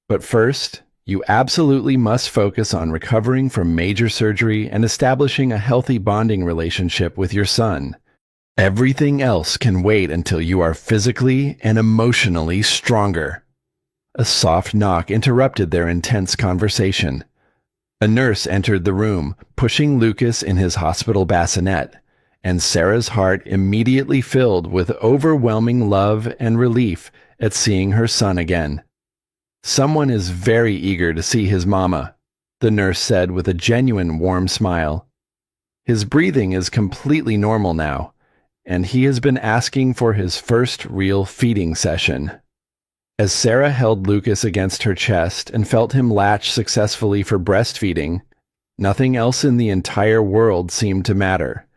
But first, you absolutely must focus on recovering from major surgery and establishing a healthy bonding relationship with your son. Everything else can wait until you are physically and emotionally stronger. A soft knock interrupted their intense conversation. A nurse entered the room, pushing Lucas in his hospital bassinet, and Sarah's heart immediately filled with overwhelming love and relief at seeing her son again. Someone is very eager to see his mama, the nurse said with a genuine warm smile. His breathing is completely normal now, and he has been asking for his first real feeding session. As Sarah held Lucas against her chest and felt him latch successfully for breastfeeding, nothing else in the entire world seemed to matter.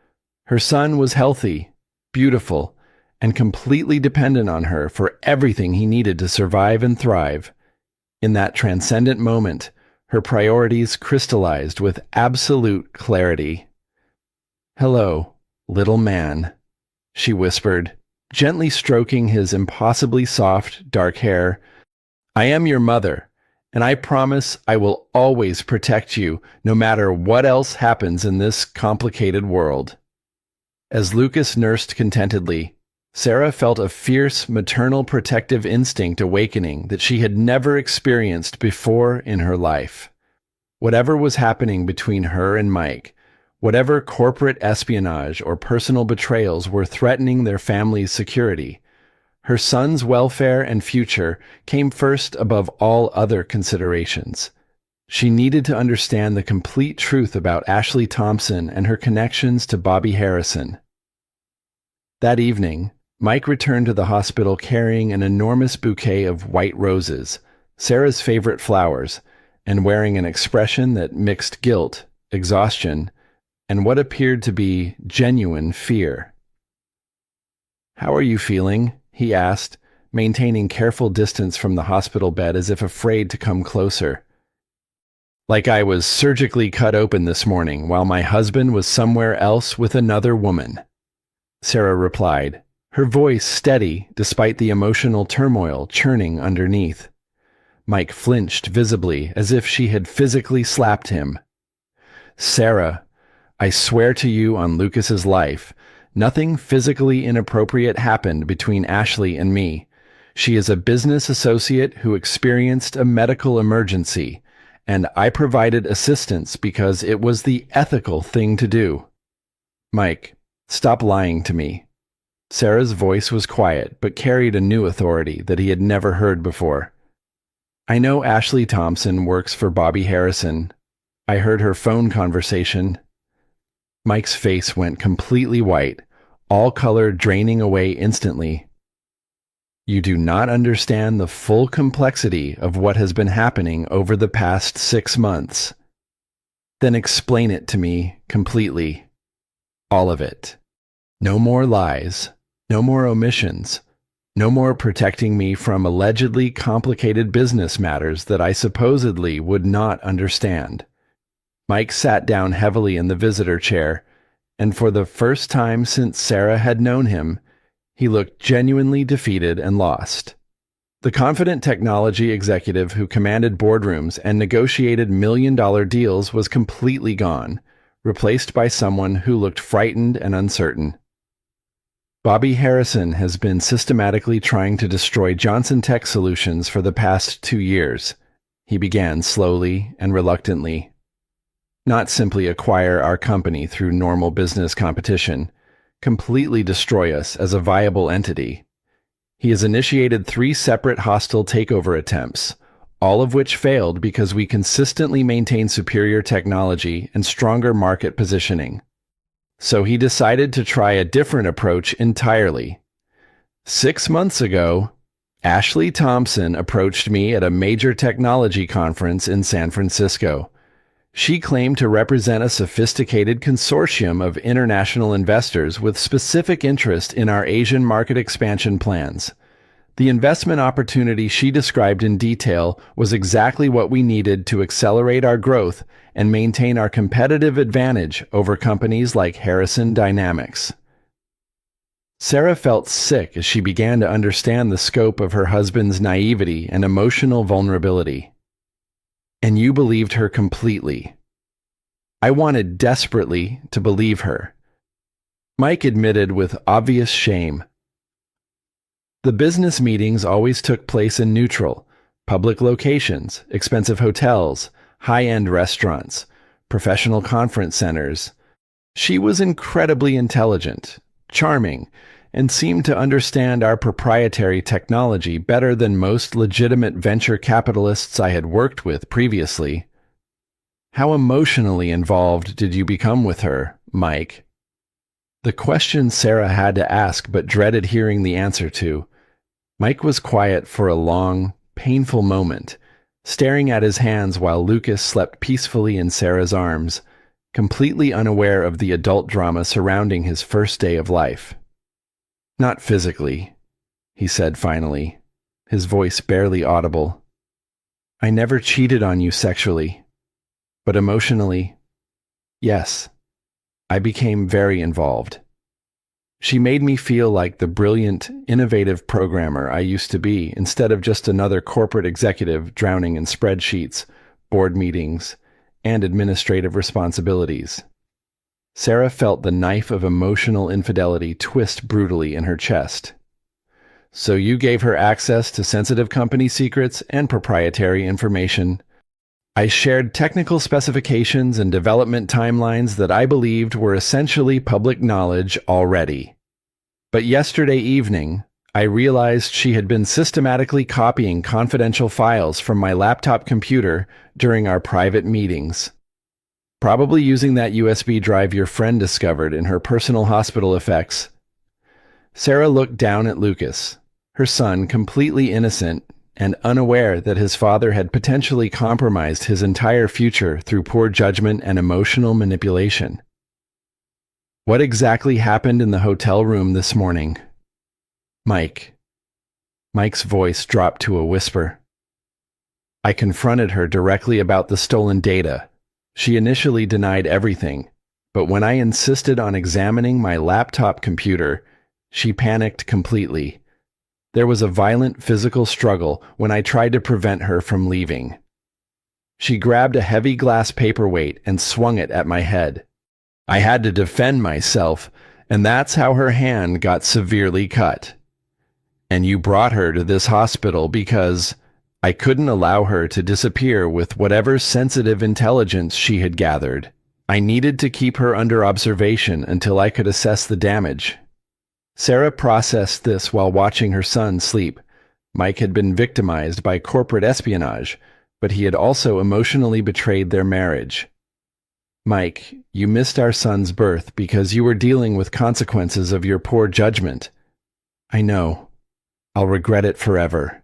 Her son was healthy, beautiful, and completely dependent on her for everything he needed to survive and thrive. In that transcendent moment, her priorities crystallized with absolute clarity. "Hello, little man," she whispered, gently stroking his impossibly soft, dark hair. "I am your mother, and I promise I will always protect you no matter what else happens in this complicated world." As Lucas nursed contentedly, Sarah felt a fierce maternal protective instinct awakening that she had never experienced before in her life. Whatever was happening between her and Mike, whatever corporate espionage or personal betrayals were threatening their family's security, her son's welfare and future came first above all other considerations. She needed to understand the complete truth about Ashley Thompson and her connections to Bobby Harrison. That evening, Mike returned to the hospital carrying an enormous bouquet of white roses, Sarah's favorite flowers, and wearing an expression that mixed guilt, exhaustion, and what appeared to be genuine fear. "How are you feeling?" he asked, maintaining careful distance from the hospital bed as if afraid to come closer. "Like I was surgically cut open this morning while my husband was somewhere else with another woman," Sarah replied, her voice steady despite the emotional turmoil churning underneath. Mike flinched visibly as if she had physically slapped him. "Sarah, I swear to you on Lucas's life, nothing physically inappropriate happened between Ashley and me. She is a business associate who experienced a medical emergency, and I provided assistance because it was the ethical thing to do." "Mike, stop lying to me." Sarah's voice was quiet, but carried a new authority that he had never heard before. "I know Ashley Thompson works for Bobby Harrison. I heard her phone conversation." Mike's face went completely white, all color draining away instantly. "You do not understand the full complexity of what has been happening over the past 6 months. Then explain it to me completely. All of it. No more lies. No more omissions. No more protecting me from allegedly complicated business matters that I supposedly would not understand." Mike sat down heavily in the visitor chair, and for the first time since Sarah had known him, he looked genuinely defeated and lost. The confident technology executive who commanded boardrooms and negotiated million-dollar deals was completely gone, replaced by someone who looked frightened and uncertain. "Bobby Harrison has been systematically trying to destroy Johnson Tech Solutions for the past 2 years," he began slowly and reluctantly. Not simply acquire our company through normal business competition, completely destroy us as a viable entity. He has initiated 3 separate hostile takeover attempts, all of which failed because we consistently maintain superior technology and stronger market positioning. So he decided to try a different approach entirely. 6 months ago, Ashley Thompson approached me at a major technology conference in San Francisco. She claimed to represent a sophisticated consortium of international investors with specific interest in our Asian market expansion plans. The investment opportunity she described in detail was exactly what we needed to accelerate our growth and maintain our competitive advantage over companies like Harrison Dynamics. Sarah felt sick as she began to understand the scope of her husband's naivety and emotional vulnerability. And you believed her completely. I wanted desperately to believe her. Mike admitted with obvious shame. The business meetings always took place in neutral, public locations, expensive hotels, high-end restaurants, professional conference centers. She was incredibly intelligent, charming, and seemed to understand our proprietary technology better than most legitimate venture capitalists I had worked with previously. How emotionally involved did you become with her, Mike? The question Sarah had to ask but dreaded hearing the answer to. Mike was quiet for a long, painful moment, staring at his hands while Lucas slept peacefully in Sarah's arms, completely unaware of the adult drama surrounding his first day of life. Not physically, he said finally, his voice barely audible. I never cheated on you sexually, but emotionally, yes, I became very involved. She made me feel like the brilliant, innovative programmer I used to be instead of just another corporate executive drowning in spreadsheets, board meetings, and administrative responsibilities. Sarah felt the knife of emotional infidelity twist brutally in her chest. So you gave her access to sensitive company secrets and proprietary information. I shared technical specifications and development timelines that I believed were essentially public knowledge already. But yesterday evening, I realized she had been systematically copying confidential files from my laptop computer during our private meetings. Probably using that USB drive your friend discovered in her personal hospital effects. Sarah looked down at Lucas, her son completely innocent and unaware that his father had potentially compromised his entire future through poor judgment and emotional manipulation. What exactly happened in the hotel room this morning? Mike. Mike's voice dropped to a whisper. I confronted her directly about the stolen data. She initially denied everything, but when I insisted on examining my laptop computer, she panicked completely. There was a violent physical struggle when I tried to prevent her from leaving. She grabbed a heavy glass paperweight and swung it at my head. I had to defend myself, and that's how her hand got severely cut. And you brought her to this hospital because I couldn't allow her to disappear with whatever sensitive intelligence she had gathered. I needed to keep her under observation until I could assess the damage. Sarah processed this while watching her son sleep. Mike had been victimized by corporate espionage, but he had also emotionally betrayed their marriage. Mike, you missed our son's birth because you were dealing with consequences of your poor judgment. I know. I'll regret it forever.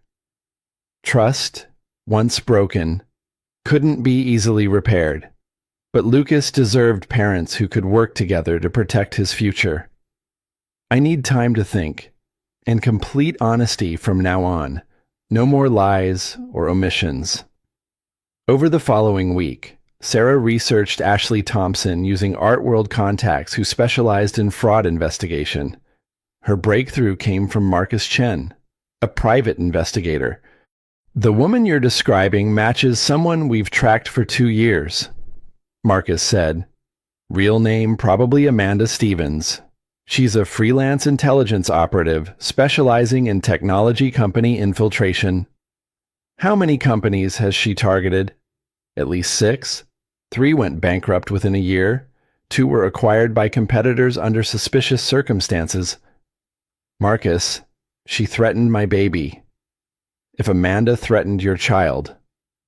Trust, once broken, couldn't be easily repaired, but Lucas deserved parents who could work together to protect his future. I need time to think, and complete honesty from now on. No more lies or omissions. Over the following week, Sarah researched Ashley Thompson using Art World contacts who specialized in fraud investigation. Her breakthrough came from Marcus Chen, a private investigator. The woman you're describing matches someone we've tracked for 2 years, Marcus said. Real name probably Amanda Stevens. She's a freelance intelligence operative specializing in technology company infiltration. How many companies has she targeted? At least 6. 3 went bankrupt within a year. 2 were acquired by competitors under suspicious circumstances. Marcus, she threatened my baby. If Amanda threatened your child,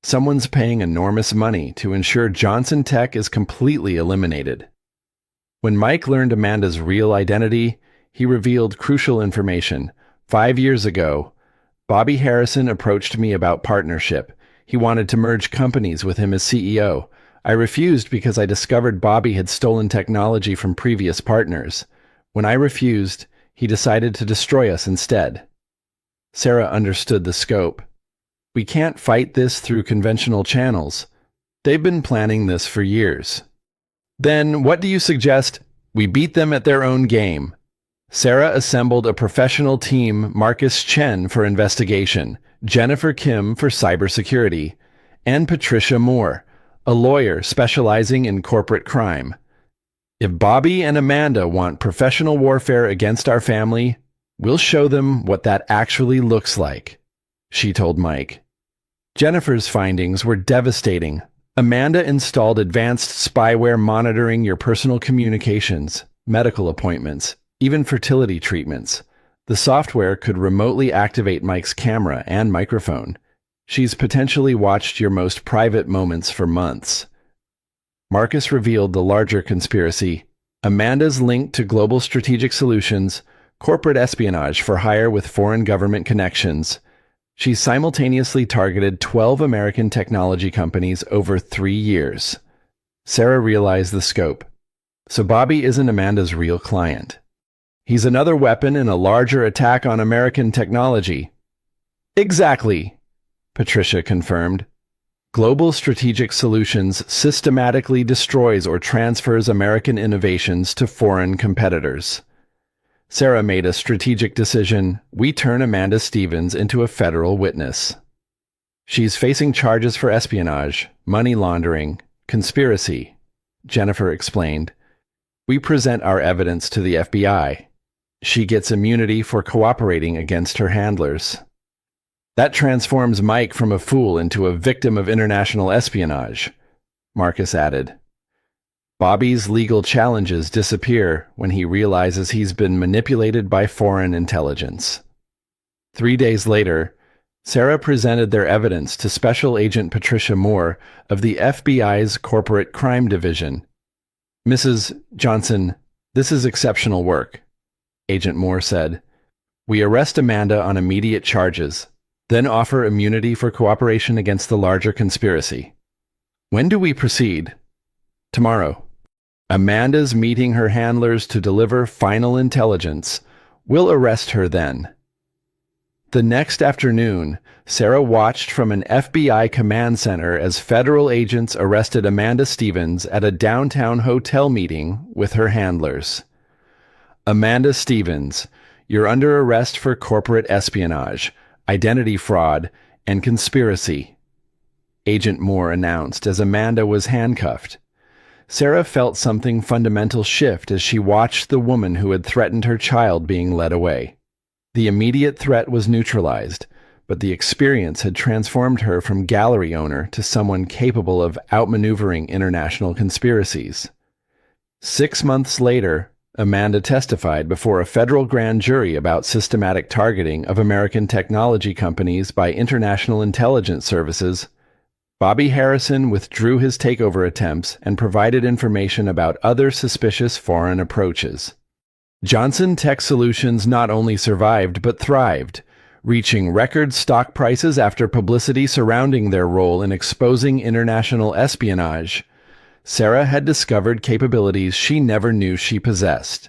someone's paying enormous money to ensure Johnson Tech is completely eliminated. When Mike learned Amanda's real identity, he revealed crucial information. 5 years ago, Bobby Harrison approached me about partnership. He wanted to merge companies with him as CEO. I refused because I discovered Bobby had stolen technology from previous partners. When I refused, he decided to destroy us instead. Sarah understood the scope. We can't fight this through conventional channels. They've been planning this for years. Then what do you suggest? We beat them at their own game. Sarah assembled a professional team, Marcus Chen for investigation, Jennifer Kim for cybersecurity, and Patricia Moore, a lawyer specializing in corporate crime. If Bobby and Amanda want professional warfare against our family, we'll show them what that actually looks like, she told Mike. Jennifer's findings were devastating. Amanda installed advanced spyware monitoring your personal communications, medical appointments, even fertility treatments. The software could remotely activate Mike's camera and microphone. She's potentially watched your most private moments for months. Marcus revealed the larger conspiracy: Amanda's link to global strategic solutions, corporate espionage for hire with foreign government connections. She simultaneously targeted 12 American technology companies over 3 years. Sarah realized the scope. So Bobby isn't Amanda's real client. He's another weapon in a larger attack on American technology. Exactly, Patricia confirmed. Global Strategic Solutions systematically destroys or transfers American innovations to foreign competitors. Sarah made a strategic decision. We turn Amanda Stevens into a federal witness. She's facing charges for espionage, money laundering, conspiracy, Jennifer explained. We present our evidence to the FBI. She gets immunity for cooperating against her handlers. That transforms Mike from a fool into a victim of international espionage, Marcus added. Bobby's legal challenges disappear when he realizes he's been manipulated by foreign intelligence. 3 days later, Sarah presented their evidence to Special Agent Patricia Moore of the FBI's Corporate Crime Division. Mrs. Johnson, this is exceptional work, Agent Moore said. We arrest Amanda on immediate charges, then offer immunity for cooperation against the larger conspiracy. When do we proceed? Tomorrow. Amanda's meeting her handlers to deliver final intelligence. We'll arrest her then. The next afternoon, Sarah watched from an FBI command center as federal agents arrested Amanda Stevens at a downtown hotel meeting with her handlers. Amanda Stevens, you're under arrest for corporate espionage, identity fraud, and conspiracy, Agent Moore announced as Amanda was handcuffed. Sarah felt something fundamental shift as she watched the woman who had threatened her child being led away. The immediate threat was neutralized, but the experience had transformed her from gallery owner to someone capable of outmaneuvering international conspiracies. 6 months later, Amanda testified before a federal grand jury about systematic targeting of American technology companies by international intelligence services. Bobby Harrison withdrew his takeover attempts and provided information about other suspicious foreign approaches. Johnson Tech Solutions not only survived but thrived, reaching record stock prices after publicity surrounding their role in exposing international espionage. Sarah had discovered capabilities she never knew she possessed.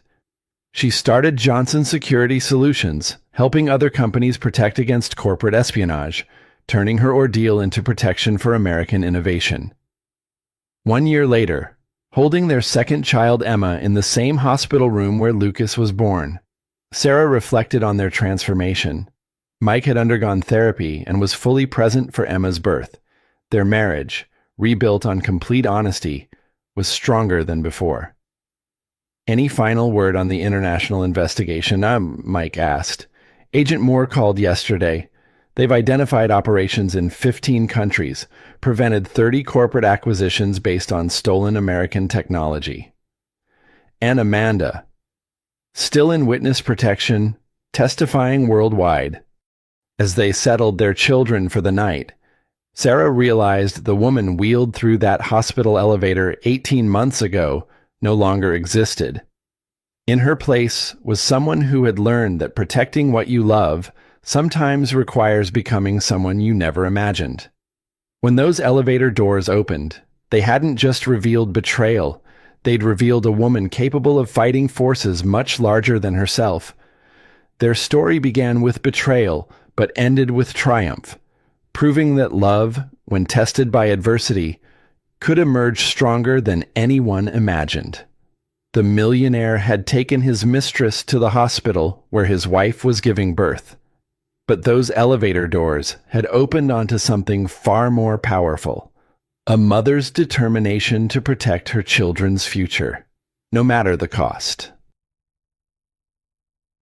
She started Johnson Security Solutions, helping other companies protect against corporate espionage, turning her ordeal into protection for American innovation. 1 year later, holding their second child Emma in the same hospital room where Lucas was born, Sarah reflected on their transformation. Mike had undergone therapy and was fully present for Emma's birth. Their marriage, rebuilt on complete honesty, was stronger than before. Any final word on the international investigation? Mike asked. Agent Moore called yesterday. They've identified operations in 15 countries, prevented 30 corporate acquisitions based on stolen American technology. And Amanda, still in witness protection, testifying worldwide. As they settled their children for the night, Sarah realized the woman wheeled through that hospital elevator 18 months ago no longer existed. In her place was someone who had learned that protecting what you love sometimes requires becoming someone you never imagined. When those elevator doors opened, they hadn't just revealed betrayal, they'd revealed a woman capable of fighting forces much larger than herself. Their story began with betrayal, but ended with triumph, proving that love, when tested by adversity, could emerge stronger than anyone imagined. The millionaire had taken his mistress to the hospital where his wife was giving birth. But those elevator doors had opened onto something far more powerful, a mother's determination to protect her children's future, no matter the cost.